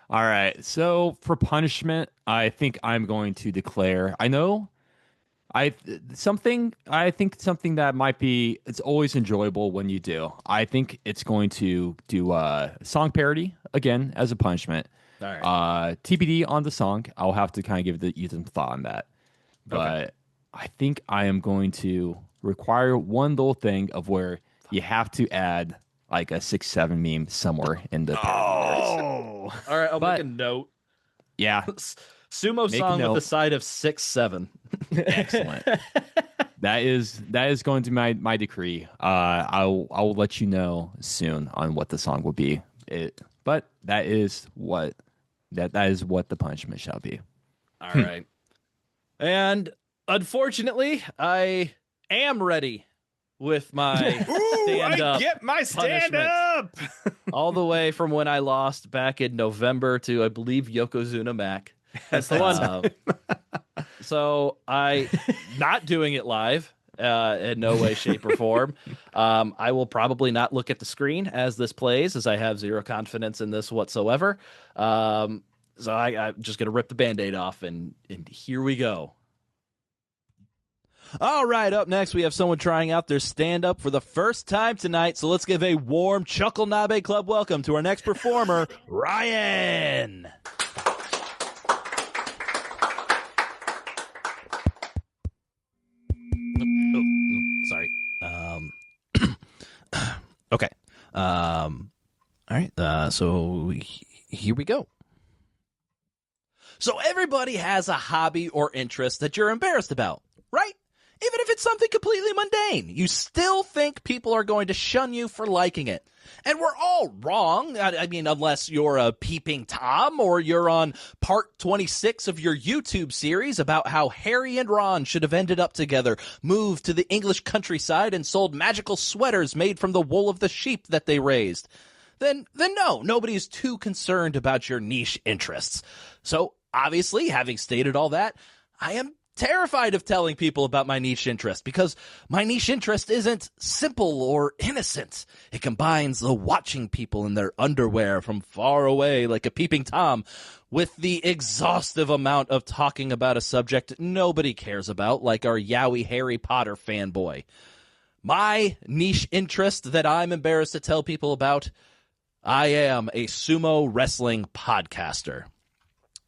All right. So for punishment, I think I'm going to declare. I know I think something that might be, it's always enjoyable when you do. I think it's going to do song parody again as a punishment. All right. TBD on the song. I'll have to kind of give you some thought on that. But I think I am going to require one little thing of where you have to add like a 6-7 meme somewhere in the Oh, All right, I'll make a note. yeah. Sumo Make a song with note. a side of 6-7. Excellent. That is going to be my decree. I'll let you know soon on what the song will be. But that is what the punishment shall be. All right. And unfortunately, I am ready with my stand up. I get my stand punishment. up. All the way from when I lost back in November to, I believe, Yokozuna Mac. That's the one. So I not doing it live in no way, shape, or form. I will probably not look at the screen as this plays, as I have zero confidence in this whatsoever. So I'm just going to rip the Band-Aid off, and here we go. All right, up next, we have someone trying out their stand-up for the first time tonight, so let's give a warm Chuckle Nabe Club welcome to our next performer, Ryan. Sorry. Okay. All right, so here we go. So everybody has a hobby or interest that you're embarrassed about, right? Even if it's something completely mundane, you still think people are going to shun you for liking it. And we're all wrong. I mean, unless you're a peeping Tom or you're on part 26 of your YouTube series about how Harry and Ron should have ended up together, moved to the English countryside, and sold magical sweaters made from the wool of the sheep that they raised. Then no, nobody's too concerned about your niche interests. So, obviously, having stated all that, I am terrified of telling people about my niche interest because my niche interest isn't simple or innocent. It combines the watching people in their underwear from far away like a peeping Tom with the exhaustive amount of talking about a subject nobody cares about, like our yaoi Harry Potter fanboy. My niche interest that I'm embarrassed to tell people about, I am a sumo wrestling podcaster.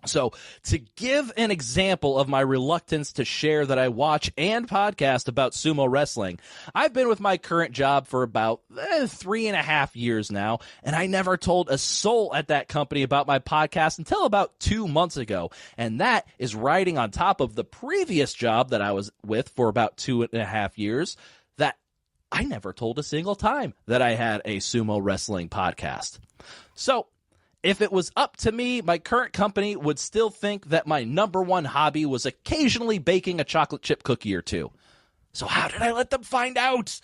So, to give an example of my reluctance to share that I watch and podcast about sumo wrestling, I've been with my current job for about 3.5 years now, and I never told a soul at that company about my podcast until about 2 months ago. And that is riding on top of the previous job that I was with for about 2.5 years that I never told a single time that I had a sumo wrestling podcast. So, if it was up to me, my current company would still think that my number one hobby was occasionally baking a chocolate chip cookie or two. So how did I let them find out?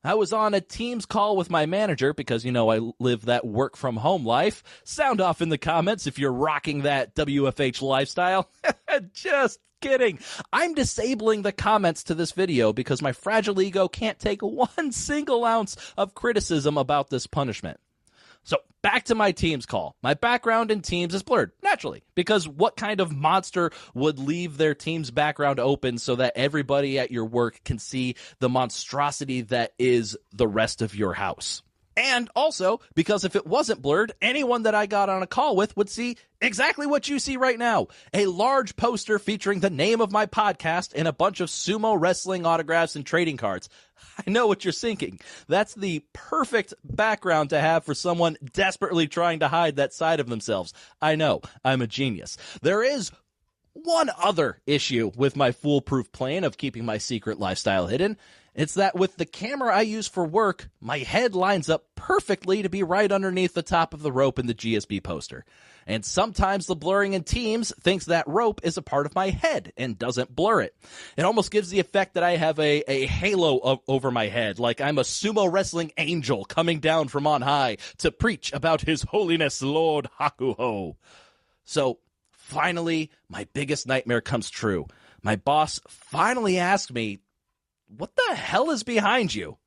I was on a Teams call with my manager because, you know, I live that work from home life. Sound off in the comments if you're rocking that WFH lifestyle. Just kidding. I'm disabling the comments to this video because my fragile ego can't take 1 single ounce of criticism about this punishment. So, back to my Teams call. My background in Teams is blurred, naturally, because what kind of monster would leave their Teams background open so that everybody at your work can see the monstrosity that is the rest of your house? And also, because if it wasn't blurred, anyone that I got on a call with would see exactly what you see right now. A large poster featuring the name of my podcast and a bunch of sumo wrestling autographs and trading cards. I know what you're thinking. That's the perfect background to have for someone desperately trying to hide that side of themselves. I know, I'm a genius. There is one other issue with my foolproof plan of keeping my secret lifestyle hidden. It's that with the camera I use for work, my head lines up perfectly to be right underneath the top of the rope in the GSB poster. And sometimes the blurring in Teams thinks that rope is a part of my head and doesn't blur it. It almost gives the effect that I have a halo over my head, like I'm a sumo wrestling angel coming down from on high to preach about His Holiness Lord Hakuho. So, finally, my biggest nightmare comes true. My boss finally asked me, "What the hell is behind you?"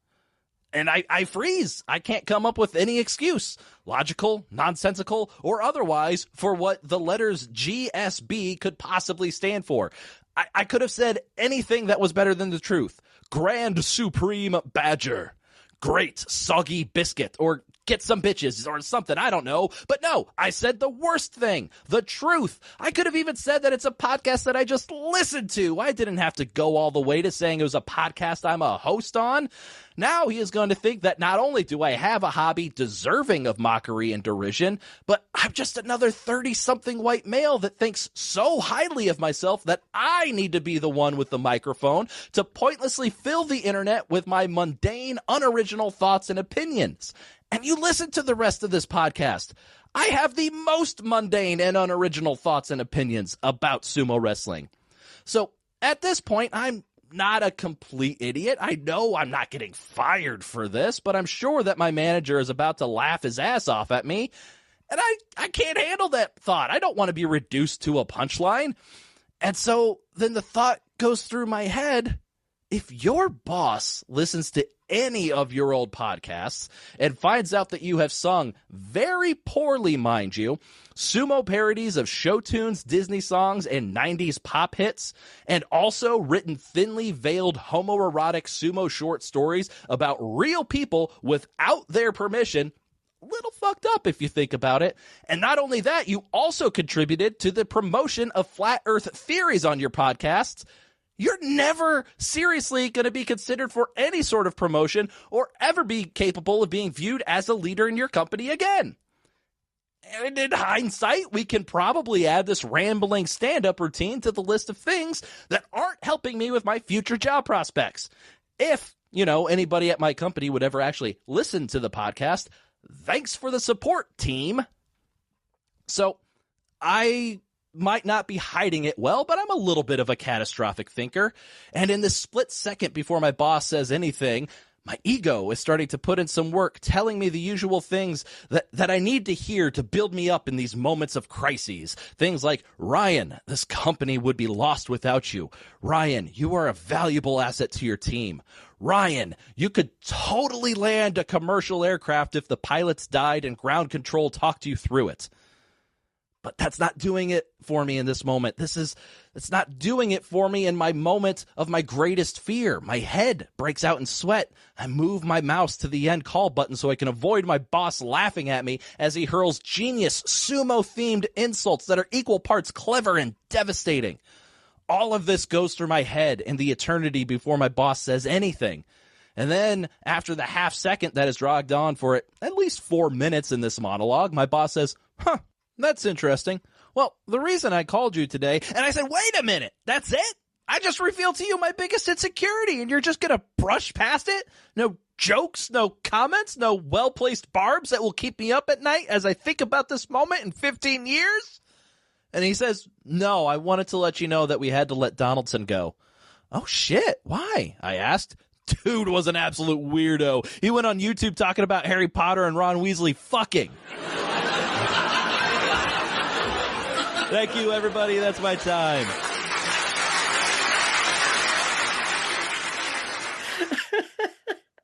And I freeze. I can't come up with any excuse, logical, nonsensical, or otherwise, for what the letters GSB could possibly stand for. I could have said anything that was better than the truth. Grand Supreme Badger. Great soggy biscuit, or get some bitches, or something, I don't know. But no, I said the worst thing, the truth. I could have even said that it's a podcast that I just listened to. I didn't have to go all the way to saying it was a podcast I'm a host on. Now he is going to think that not only do I have a hobby deserving of mockery and derision, but I'm just another 30-something white male that thinks so highly of myself that I need to be the one with the microphone to pointlessly fill the internet with my mundane, unoriginal thoughts and opinions. And you listen to the rest of this podcast. I have the most mundane and unoriginal thoughts and opinions about sumo wrestling. So at this point, I'm not a complete idiot. I know I'm not getting fired for this, but I'm sure that my manager is about to laugh his ass off at me. And I can't handle that thought. I don't want to be reduced to a punchline. And so then the thought goes through my head, if your boss listens to any of your old podcasts and finds out that you have sung very poorly, mind you, sumo parodies of show tunes, Disney songs, and 90s pop hits, and also written thinly veiled homoerotic sumo short stories about real people without their permission, a little fucked up if you think about it. And not only that, you also contributed to the promotion of flat earth theories on your podcasts. You're never seriously going to be considered for any sort of promotion or ever be capable of being viewed as a leader in your company again. And in hindsight, we can probably add this rambling stand-up routine to the list of things that aren't helping me with my future job prospects. If, anybody at my company would ever actually listen to the podcast, thanks for the support, team. So I might not be hiding it well, but I'm a little bit of a catastrophic thinker. And in this split second before my boss says anything, my ego is starting to put in some work, telling me the usual things that I need to hear to build me up in these moments of crises. Things like, Ryan, this company would be lost without you. Ryan, you are a valuable asset to your team. Ryan, you could totally land a commercial aircraft if the pilots died and ground control talked you through it. But that's not doing it for me in this moment. It's not doing it for me in my moment of my greatest fear. My head breaks out in sweat. I move my mouse to the end call button so I can avoid my boss laughing at me as he hurls genius sumo-themed insults that are equal parts clever and devastating. All of this goes through my head in the eternity before my boss says anything. And then, after the half second that is dragged on for at least 4 minutes in this monologue, my boss says, that's interesting. Well, the reason I called you today, and I said, wait a minute, that's it? I just revealed to you my biggest insecurity, and you're just going to brush past it? No jokes, no comments, no well-placed barbs that will keep me up at night as I think about this moment in 15 years? And he says, no, I wanted to let you know that we had to let Donaldson go. Oh, shit, why? I asked. Dude was an absolute weirdo. He went on YouTube talking about Harry Potter and Ron Weasley fucking. Thank you, everybody. That's my time.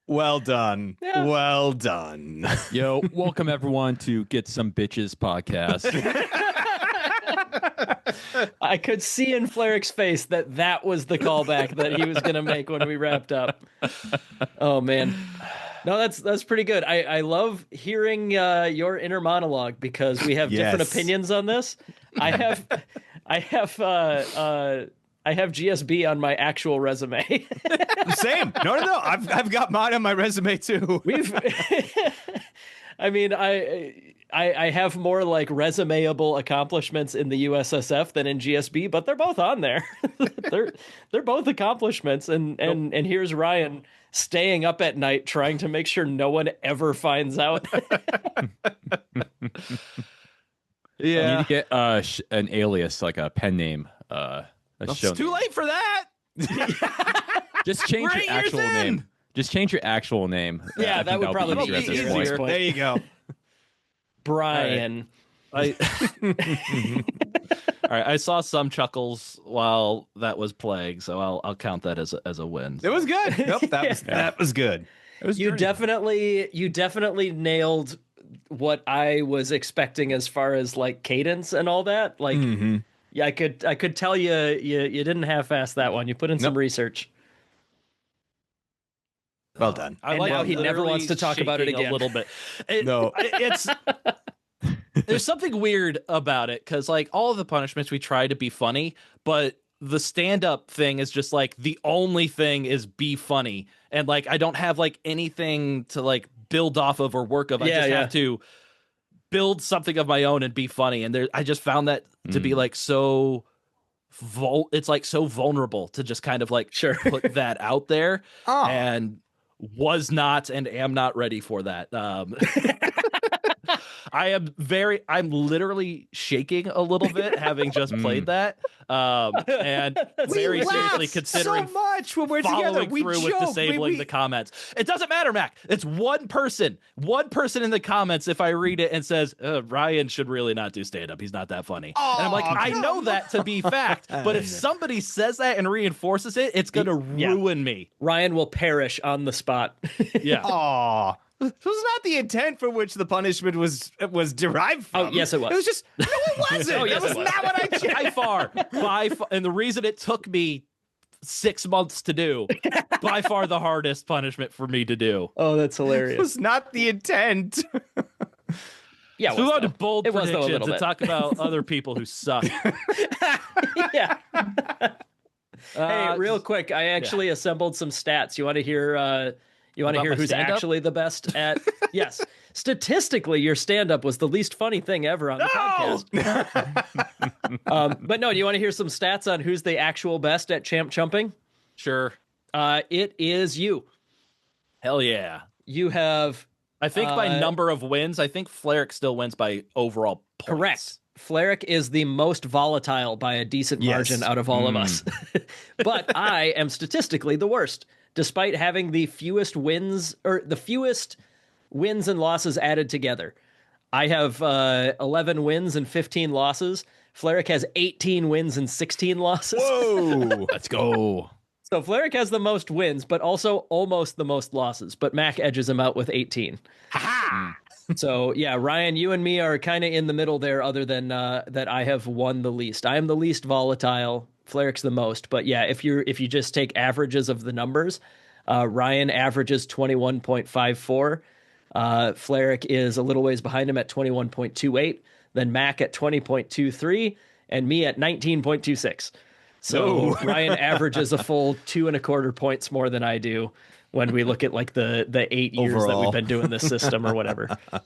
Well done. Yeah. Well done. Yo, welcome everyone to Get Some Bitches podcast. I could see in Flarrick's face that was the callback that he was going to make when we wrapped up. Oh, man. No, that's pretty good. I love hearing your inner monologue because we have different opinions on this. I have GSB on my actual resume. Same. No. I've got mine on my resume too. I have more like resumeable accomplishments in the USSF than in GSB, but they're both on there. they're both accomplishments, and here's Ryan staying up at night trying to make sure no one ever finds out. Yeah, you need to get an alias, like a pen name. It's too late for that. Just change your actual name. Just change your actual name. Yeah, that would probably be easier. There you go. Brian. All right, I saw some chuckles while that was playing, so I'll count that as a win. It was good. Nope, that was good. It was you definitely nailed what I was expecting as far as like cadence and all that. Like Yeah, I could tell you didn't half-ass that one. You put in some research. Well done. And now he never wants to talk about it shaking again. A little bit. No. It's there's something weird about it because like all of the punishments we try to be funny, but the stand-up thing is just like the only thing is be funny, and like I don't have like anything to like build off of or work of. I just have to build something of my own and be funny, and I just found that to be like so it's like so vulnerable to just kind of like put that out there, and was not and am not ready for that. I'm literally shaking a little bit having just played that. And very seriously considering so much when we're following together. We through joke. with disabling the comments. It doesn't matter, Mac. It's one person in the comments if I read it and says, Ryan should really not do stand-up. He's not that funny. And I'm like, I know that to be fact, but if somebody says that and reinforces it, it's going to ruin me. Ryan will perish on the spot. Yeah. Aw. This was not the intent for which the punishment was derived from. Oh, yes, it was. It was just, no, it wasn't. Yes, that was not what I checked. By far, and the reason it took me 6 months to do, by far the hardest punishment for me to do. Oh, that's hilarious. It was not the intent. Yeah, so we want to bold it was, though, predictions and talk about other people who suck. Yeah. Hey, real quick, I actually assembled some stats. You want to hear? You want to hear who's stand-up? actually the best at? Yes, statistically, your stand-up was the least funny thing ever on the podcast. But no, do you want to hear some stats on who's the actual best at champ chumping? Sure. It is you. Hell yeah. You have. I think by number of wins, I think Fleric still wins by overall points. Correct. Fleric is the most volatile by a decent margin out of all of us. But I am statistically the worst, despite having the fewest wins and losses added together. I have 11 wins and 15 losses. Fleric has 18 wins and 16 losses. Whoa. Let's go. So Fleric has the most wins, but also almost the most losses. But Mac edges him out with 18. Ha! So yeah, Ryan, you and me are kind of in the middle there, other than that I have won the least. I am the least volatile. Fleric's the most. But yeah, if you just take averages of the numbers, Ryan averages 21.54. Fleric is a little ways behind him at 21.28. Then Mac at 20.23, and me at 19.26. So Ryan averages a full 2.25 points more than I do when we look at like the 8 years Overall. that we've been doing this system or whatever. All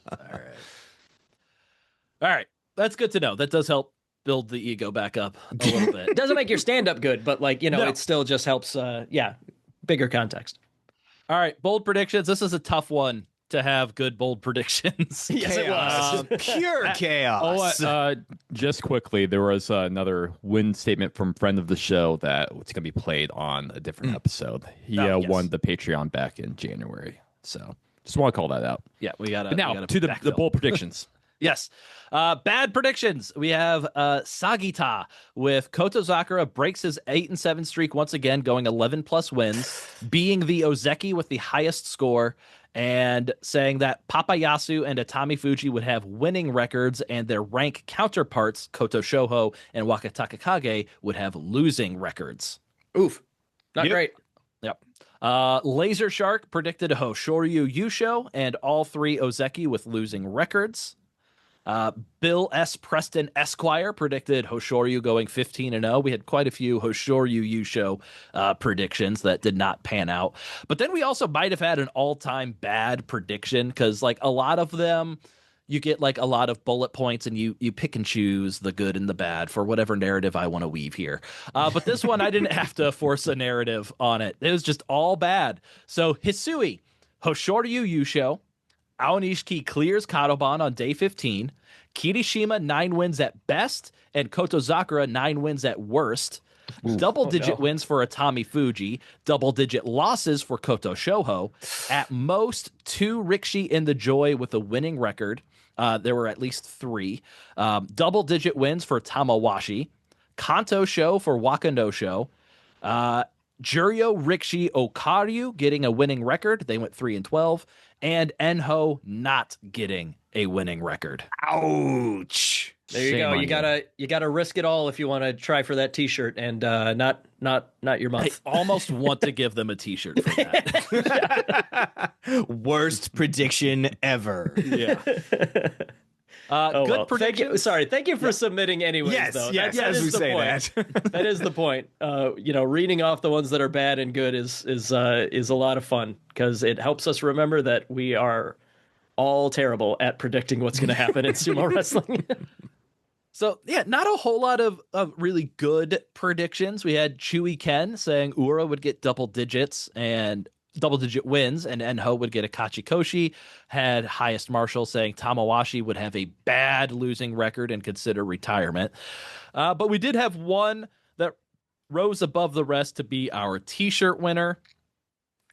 right. That's good to know. That does help build the ego back up a little bit. It doesn't make your stand-up good, but like, it still just helps, bigger context. All right, bold predictions. This is a tough one to have good bold predictions. Yes, it was. Pure chaos. Just quickly, there was another win statement from friend of the show that it's going to be played on a different episode. He yes. won the Patreon back in January. So just want to call that out. Yeah, we got But now to the bold predictions. Yes. Bad predictions. We have Sagita with Kotozakura breaks his 8-7 streak once again, going 11 plus wins, being the Ozeki with the highest score, and saying that Papayasu and Atami Fuji would have winning records and their rank counterparts, Koto Shoho and Wakatakakage, would have losing records. Oof. Not great. Yep. Laser Shark predicted Hoshoryu Yusho and all 3 Ozeki with losing records. Bill S. Preston Esquire predicted Hoshoryu going 15-0. We had quite a few Hoshoryu Yusho predictions that did not pan out. But then we also might have had an all-time bad prediction because, like, a lot of them, you get, like, a lot of bullet points and you pick and choose the good and the bad for whatever narrative I want to weave here. But this one, I didn't have to force a narrative on it. It was just all bad. So Hisui, Hoshoryu Yusho, Aonishiki clears Kadoban on day 15. Kirishima 9 wins at best, and Kotozakura 9 wins at worst. Double-digit wins for Atami Fuji. Double-digit losses for Koto Shoho. At most, 2 Rikshi in the Joy with a winning record. There were at least 3. Double-digit wins for Tamawashi. Kanto Sho for Wakando Sho. Juryo, Rikshi, Okaryu getting a winning record. They went 3-12. And Enho not getting a winning record. Ouch. There you Shame go. on You gotta risk it all if you want to try for that T-shirt, and not your I month. almost want to give them a T-shirt for that. Worst prediction ever. Yeah. Oh, Good well. predictions. Thank you for submitting anyways. Yes, though. yes, That as is we the say point. that. That is the point. Reading off the ones that are bad and good is a lot of fun because it helps us remember that we are all terrible at predicting what's going to happen in sumo wrestling. So, yeah, not a whole lot of really good predictions. We had Chewy Ken saying Ura would get double digit wins, and Enho would get a Kachikoshi. Had Highest Marshal saying Tamawashi would have a bad losing record and consider retirement. But we did have one that rose above the rest to be our T-shirt winner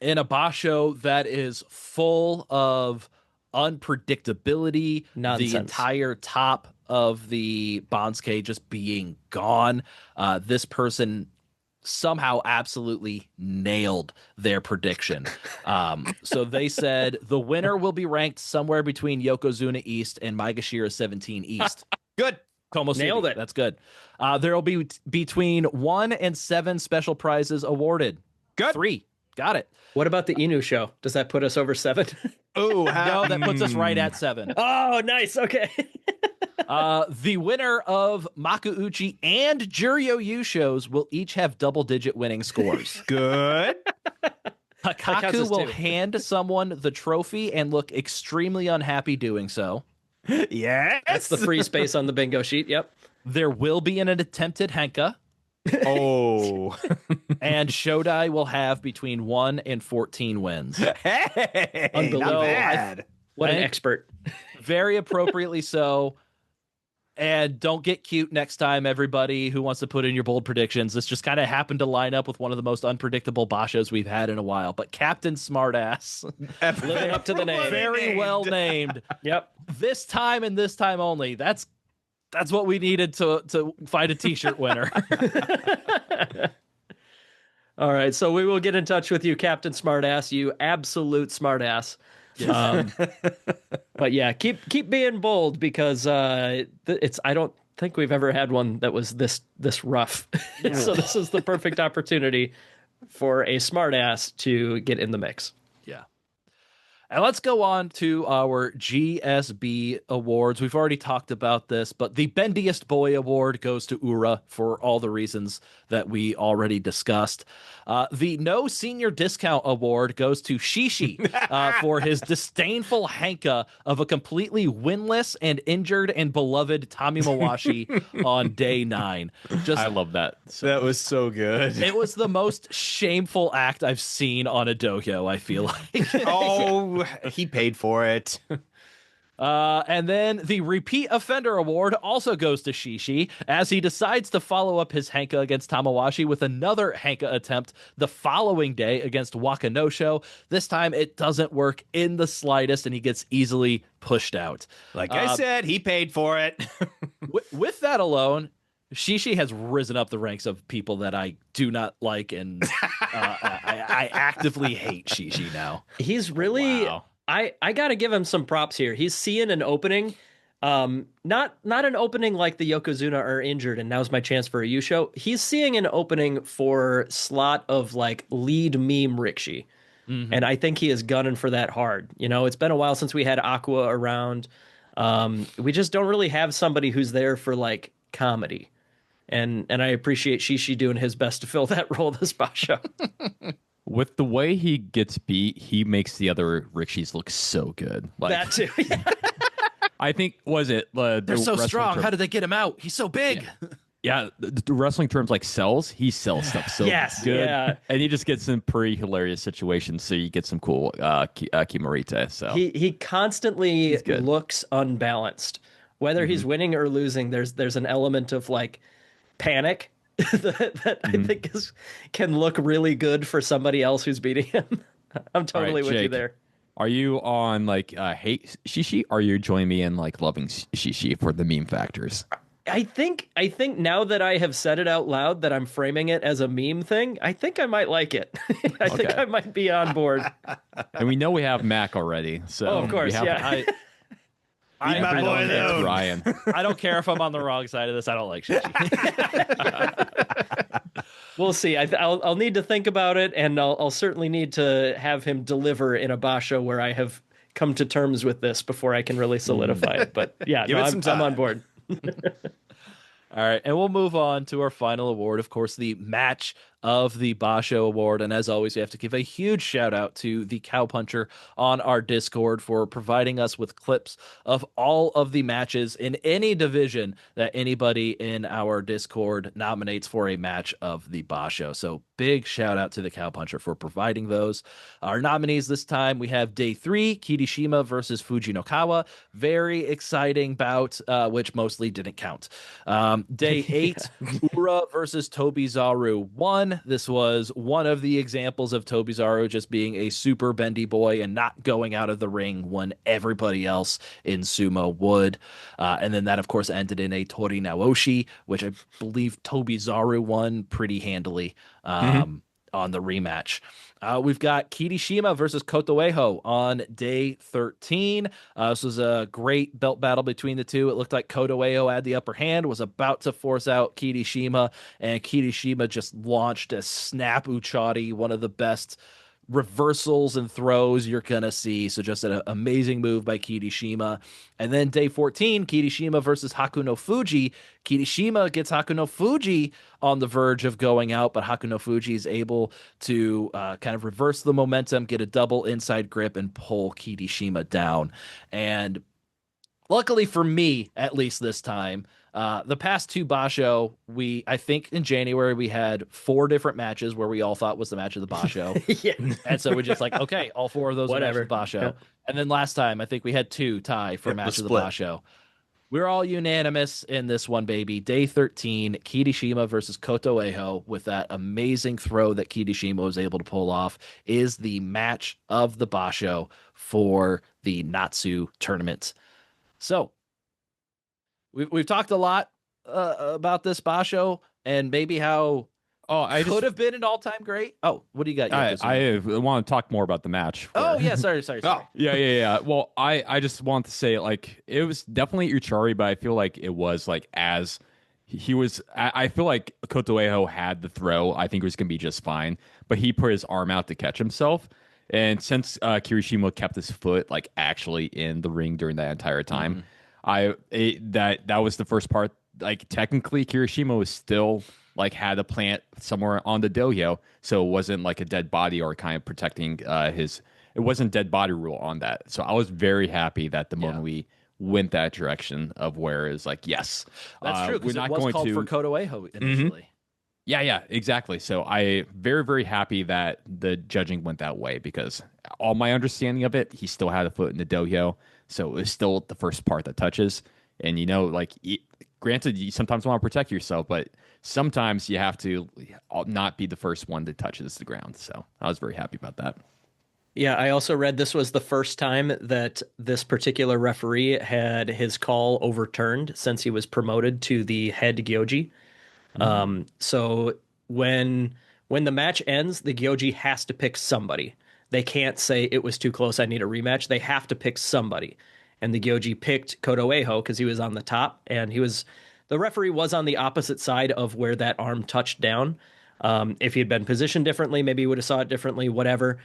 in a Basho that is full of unpredictability. Nonsense. The entire top of the Bansuke just being gone. This person somehow absolutely nailed their prediction. So they said the winner will be ranked somewhere between Yokozuna East and Maegashira 17 East. Good. Como City. Nailed it. That's good. There will be between 1 and 7 special prizes awarded. Good. 3. Got it. What about the Inu show? Does that put us over 7? Oh, No, that puts us right at 7. Oh, nice. Okay. The winner of Makuuchi and Juryo U shows will each have double-digit winning scores. good. counts Hakaku as will 2. hand someone the trophy and look extremely unhappy doing so. Yes. That's the free space on the bingo sheet. Yep. There will be an attempted henka, Oh. and Shodai will have between 1 and 14 wins. Hey, not Unbelievable. bad. What an Right? expert. Very appropriately so. And don't get cute next time, everybody who wants to put in your bold predictions. This just kind of happened to line up with one of the most unpredictable Bashos we've had in a while. But Captain Smartass, Living up to the name. very well named. Yep. This time and this time only. That's what we needed to find a T-shirt winner. All right. So we will get in touch with you, Captain Smartass, you absolute smartass. But yeah, keep being bold because I don't think we've ever had one that was this rough. So this is the perfect opportunity for a smartass to get in the mix. Yeah. And let's go on to our GSB Awards. We've already talked about this, but the Bendiest Boy Award goes to Ura for all the reasons that we already discussed. The No Senior Discount Award goes to Shishi for his disdainful henka of a completely winless and injured and beloved Tommy Mawashi on day 9. I love that. That was so good. It was the most shameful act I've seen on a dojo, I feel like. Oh, he paid for it. And then the Repeat Offender Award also goes to Shishi as he decides to follow up his henka against Tamawashi with another henka attempt the following day against Wakanosho. This time it doesn't work in the slightest and he gets easily pushed out. Like I said, he paid for it. With that alone, Shishi has risen up the ranks of people that I do not like, and I actively hate Shishi now. He's really Wow. I gotta give him some props here. He's seeing an opening, not an opening like the Yokozuna are injured and now's my chance for a U show. He's seeing an opening for slot of like lead meme Rikshi. Mm-hmm. And I think he is gunning for that hard. You know, it's been a while since we had Aqua around. We just don't really have somebody who's there for like comedy. And I appreciate Shishi doing his best to fill that role this Basho. With the way he gets beat, he makes the other Rikshis look so good. Like, That too. I think, was it? They're the so wrestling strong. term- How did they get him out? He's so big. Yeah, the wrestling terms like sells. He sells stuff so Yes, good, yeah. and he just gets in pretty hilarious situations. So you get some cool Kimarita. So He constantly good. looks unbalanced. Whether he's winning or losing, there's an element of like panic that I think can look really good for somebody else who's beating him. I'm totally with you Jake. there. Are you on like hate Shishi? Or are you joining me in like loving Shishi for the meme factors? I think now that I have said it out loud that I'm framing it as a meme thing, I think I might like it. I think Okay. I might be on board. And we know we have Mac already. So Oh, of course, we have, yeah. I my don't boy care. alone. Ryan. I don't care if I'm on the wrong side of this. I don't like Shinji. We'll see. I'll need to think about it, and I'll certainly need to have him deliver in a Basho where I have come to terms with this before I can really solidify it. But yeah, Give it some I'm on time. board. All right, and we'll move on to our final award, of course, the Match of the Basho Award. And as always, we have to give a huge shout out to the Cowpuncher on our Discord for providing us with clips of all of the matches in any division that anybody in our Discord nominates for a match of the Basho. So big shout out to the Cowpuncher for providing those. Our nominees this time, we have Day 3, Kirishima versus Fujinokawa. Very exciting bout, which mostly didn't count. Day 8, Ura versus Tobizaru 1. This was one of the examples of Tobizaru just being a super bendy boy and not going out of the ring when everybody else in Sumo would. And then that, of course, ended in a Tori Naoshi, which I believe Tobizaru won pretty handily on the rematch. We've got Kirishima versus Kotoeho on day 13. This was a great belt battle between the two. It looked like Kotoeho had the upper hand, was about to force out Kirishima, and Kirishima just launched a snap uchari, one of the best reversals and throws you're gonna see. So just an amazing move by Kirishima. And then day 14, Kirishima versus Hakuno Fuji. Kirishima gets Hakuno Fuji on the verge of going out, but Hakuno Fuji is able to kind of reverse the momentum, get a double inside grip, and pull Kirishima down. And luckily for me, at least this time, the past two Basho, I think in January we had 4 different matches where we all thought was the match of the Basho. Yeah. And so we're just like, okay, all 4 of those are match of the Basho. Yeah. And then last time, I think we had 2 tie for match of the split. Basho. We're all unanimous in this one, baby. Day 13, Kirishima versus Kotoeho, with that amazing throw that Kirishima was able to pull off, is the match of the Basho for the Natsu tournament. So we've talked a lot about this Basho and maybe how could have been an all-time great. Oh, what do you got? I want to talk more about the match. Oh, yeah, sorry. Yeah. Well, I just want to say, like, it was definitely Uchari, but I feel like it was like as he was. I feel like Kotoeho had the throw. I think it was gonna be just fine, but he put his arm out to catch himself. And since Kirishima kept his foot like actually in the ring during that entire time, that was the first part. Like technically, Kirishima was still like had a plant somewhere on the dohyo, so it wasn't like a dead body or kind of protecting his. It wasn't dead body rule on that. So I was very happy that the Monoi went that direction of where it's like yes, that's true. Because we're it not was going called to for Kotoeho initially. Yeah, exactly. So I very happy that the judging went that way because all my understanding of it, he still had a foot in the dohyo, so it was still the first part that touches. And granted, you sometimes want to protect yourself, but sometimes you have to not be the first one that touches the ground. So I was very happy about that. Yeah, I also read this was the first time that this particular referee had his call overturned since he was promoted to the head gyoji. So when the match ends, the gyoji has to pick somebody. They can't say it was too close, I need a rematch. They have to pick somebody. And the gyoji picked Kotoeho because he was on the top, and the referee was on the opposite side of where that arm touched down. If he had been positioned differently, maybe he would have saw it differently, whatever.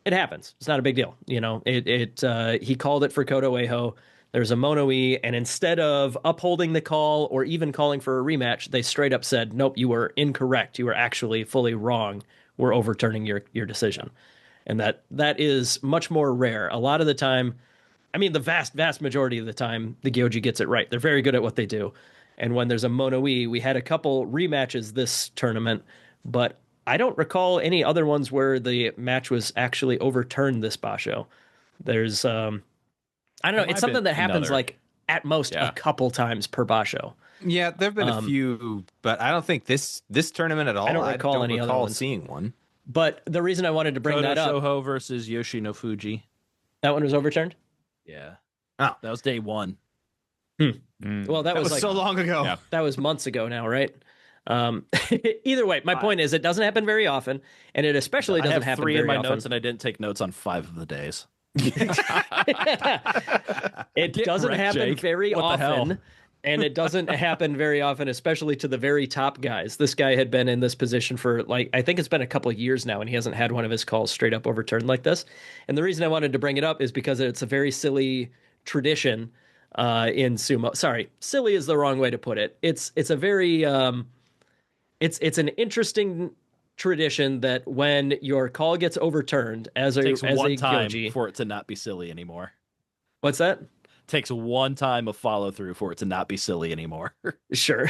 It happens. It's not a big deal. He called it for Kotoeho. There's a Monoi, and instead of upholding the call or even calling for a rematch, they straight up said, nope, you were incorrect. You were actually fully wrong. We're overturning your decision. And that is much more rare. A lot of the time, I mean, the vast majority of the time, the Gyoji gets it right. They're very good at what they do. And when there's a Monoi, we had a couple rematches this tournament, but I don't recall any other ones where the match was actually overturned this Basho. There's, I don't know. It's something that happens like at most a couple times per Basho. Yeah, there have been a few, but I don't think this tournament at all. I don't recall any other ones. Seeing one. But the reason I wanted to bring that up, Shoho versus Yoshino Fuji. That one was overturned? Yeah. Oh. That was day 1. Well, that was like, so long ago. Yeah. That was months ago now, right? Either way, my point is it doesn't happen very often, and it especially doesn't happen 3 very in my often. notes, and I didn't take notes on 5 of the days. It Get doesn't wrecked, happen Jake. very What the hell? often. And it doesn't happen very often, especially to the very top guys. This guy had been in this position for like, I think it's been a couple of years now, and he hasn't had one of his calls straight up overturned like this. And the reason I wanted to bring it up is because it's a very silly tradition in sumo. Sorry, silly is the wrong way to put it. It's a very it's an interesting tradition that when your call gets overturned as It takes a one time gyoji, for it to not be silly anymore. what's that? Takes one time of follow through for it to not be silly anymore. Sure.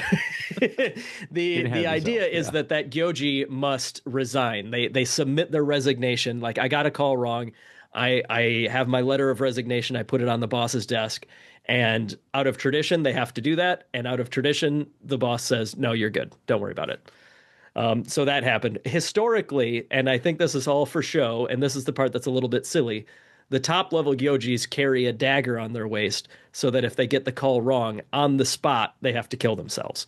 The idea yourself, is that gyoji must resign. They submit their resignation. Like, I got a call wrong. I have my letter of resignation. I put it on the boss's desk. And out of tradition, they have to do that. And out of tradition, the boss says, no, you're good. Don't worry about it. So that happened. Historically, and I think this is all for show, and this is the part that's a little bit silly, the top level gyojis carry a dagger on their waist so that if they get the call wrong on the spot, they have to kill themselves.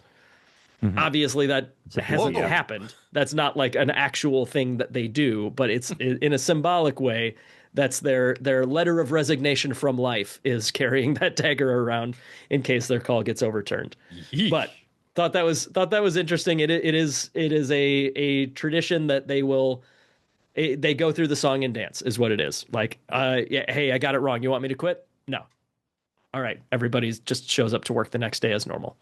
Obviously, that hasn't happened. That's not like an actual thing that they do, but it's in a symbolic way. That's their letter of resignation from life, is carrying that dagger around in case their call gets overturned. Yeesh. But thought that was interesting. It is a tradition that they go through the song and dance is what it is. Like, yeah, hey, I got it wrong. You want me to quit? No. All right. Everybody's just shows up to work the next day as normal.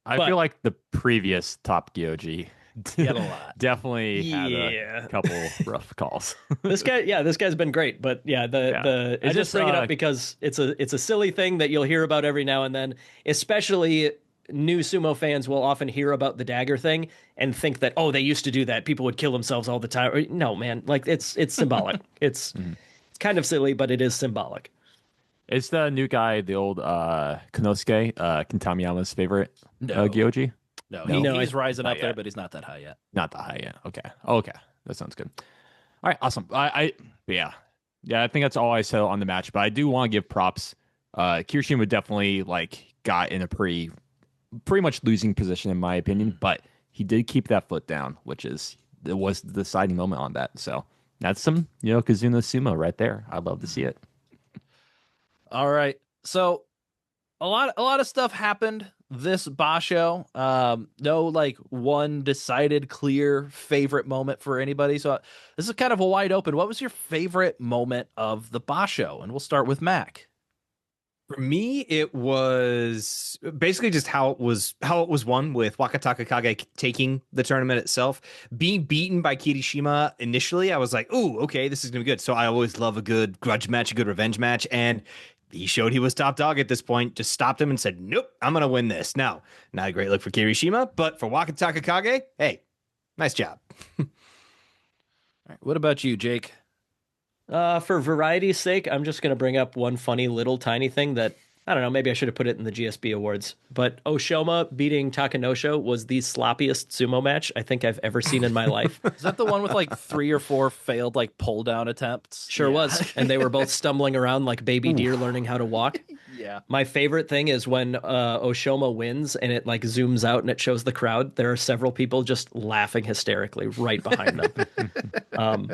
I But- feel like the previous top Gyoji Get a lot. definitely had Yeah. a couple rough calls. This guy's been great, but yeah, I It's just just, bring it up because it's a silly thing that you'll hear about every now and then, especially new sumo fans will often hear about the dagger thing and think that, oh, they used to do that. People would kill themselves all the time. No, man, like it's symbolic. It's kind of silly, but it is symbolic. Is the new guy the old Konosuke, Kintamiyama's favorite No. Gyoji? No, No, he's rising up not there, yet. but he's not that high yet. Not the high end. Okay. Okay. That sounds good. All right. Awesome. But yeah. I think that's all I said on the match. But I do want to give props. Kirishima definitely got in a pretty much losing position in my opinion, but he did keep that foot down, which was the deciding moment on that. So that's some Kazuna sumo right there. I'd love to see it. All right. So a lot of stuff happened this Basho. No one decided clear favorite moment for anybody. So this is kind of a wide open. What was your favorite moment of the Basho? And we'll start with Mac. For me, it was basically just how it was won, with Wakataka Kage taking the tournament itself. Being beaten by Kirishima initially, I was like, ooh, okay, this is gonna be good. So I always love a good grudge match, a good revenge match, and he showed he was top dog at this point, just stopped him and said, nope, I'm gonna win this. Now, not a great look for Kirishima, but for Wakataka Kage, hey, nice job. All right. What about you, Jake? For variety's sake, I'm just going to bring up one funny little tiny thing that, I don't know, maybe I should have put it in the GSB Awards, but Oshoma beating Takanosho was the sloppiest sumo match I think I've ever seen in my life. Is that the one with 3 or 4 failed pull down attempts? Sure was. And they were both stumbling around like baby deer learning how to walk. Yeah. My favorite thing is when Oshoma wins and it zooms out and it shows the crowd. There are several people just laughing hysterically right behind them.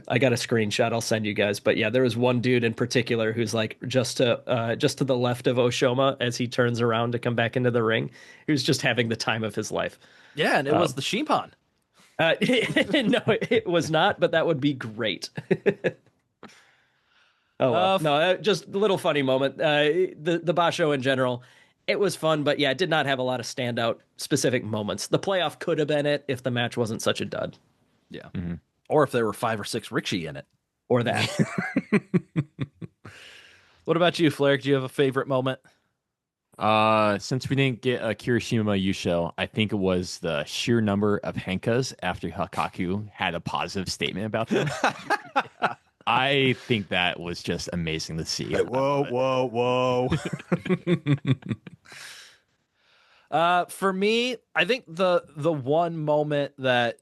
I got a screenshot I'll send you guys, but yeah, there was one dude in particular who's just to the left of Oshoma as he turns around to come back into the ring, who's just having the time of his life. Yeah, and it was the Shimpan. No, it was not, but that would be great. Oh, well. No, just a little funny moment. The Basho in general, it was fun, but yeah, it did not have a lot of standout specific moments. The playoff could have been it if the match wasn't such a dud. Yeah. Or if there were 5 or 6 Rikshi in it. Or that. What about you, Flair? Do you have a favorite moment? Since we didn't get a Kirishima Yusho, I think it was the sheer number of henkas after Hakaku had a positive statement about them. I think that was just amazing to see. Whoa. For me, I think the one moment that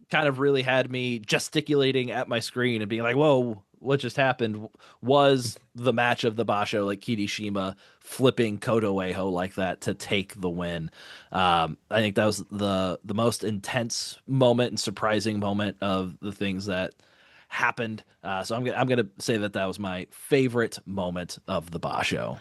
kind of really had me gesticulating at my screen and being like, whoa, what just happened, was the match of the Basho, Kirishima flipping Kodo Eho like that to take the win. I think that was the most intense moment and surprising moment of the things that happened. So I'm gonna say that was my favorite moment of the Basho.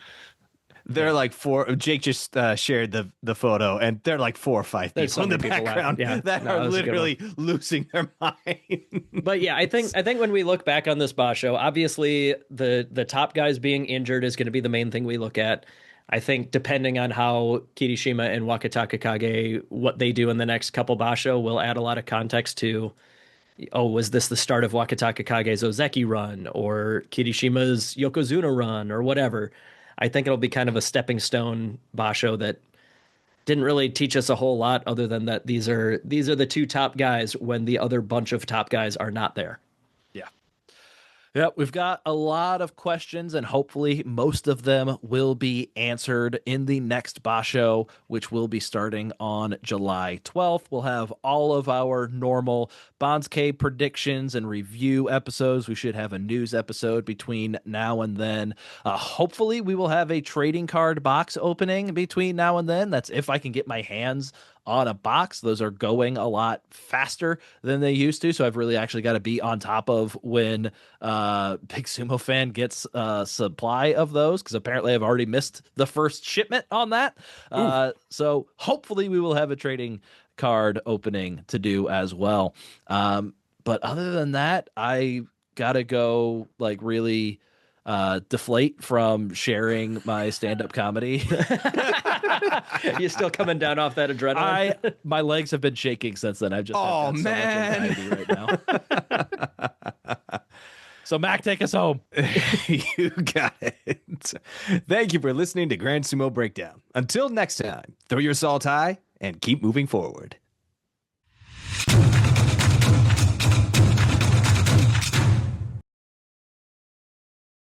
They're like Jake just shared the photo, and they're like 4 or 5 There's people so in the many people background laughing. Yeah. that No, are that was a good one. literally losing their mind. But yeah, I think when we look back on this Basho, obviously the top guys being injured is going to be the main thing we look at. I think depending on how Kirishima and Wakataka Kage, what they do in the next couple Basho, will add a lot of context to, oh, was this the start of Wakataka Kage's Ozeki run or Kirishima's Yokozuna run or whatever. I think it'll be kind of a stepping stone Basho that didn't really teach us a whole lot other than that these are the two top guys when the other bunch of top guys are not there. Yep, we've got a lot of questions, and hopefully most of them will be answered in the next Basho, which will be starting on July 12th. We'll have all of our normal Bonsuke predictions and review episodes. We should have a news episode between now and then. Hopefully we will have a trading card box opening between now and then. That's if I can get my hands on a box. Those are going a lot faster than they used to, so I've really actually got to be on top of when Big Sumo Fan gets a supply of those, because apparently I've already missed the first shipment on that. So hopefully we will have a trading card opening to do as well. But other than that, I gotta go like really deflate from sharing my stand-up comedy. You still coming down off that adrenaline? My legs have been shaking since then. I've just got so much anxiety right now. So Mac, take us home. You got it. Thank you for listening to Grand Sumo Breakdown. Until next time, throw your salt high and keep moving forward.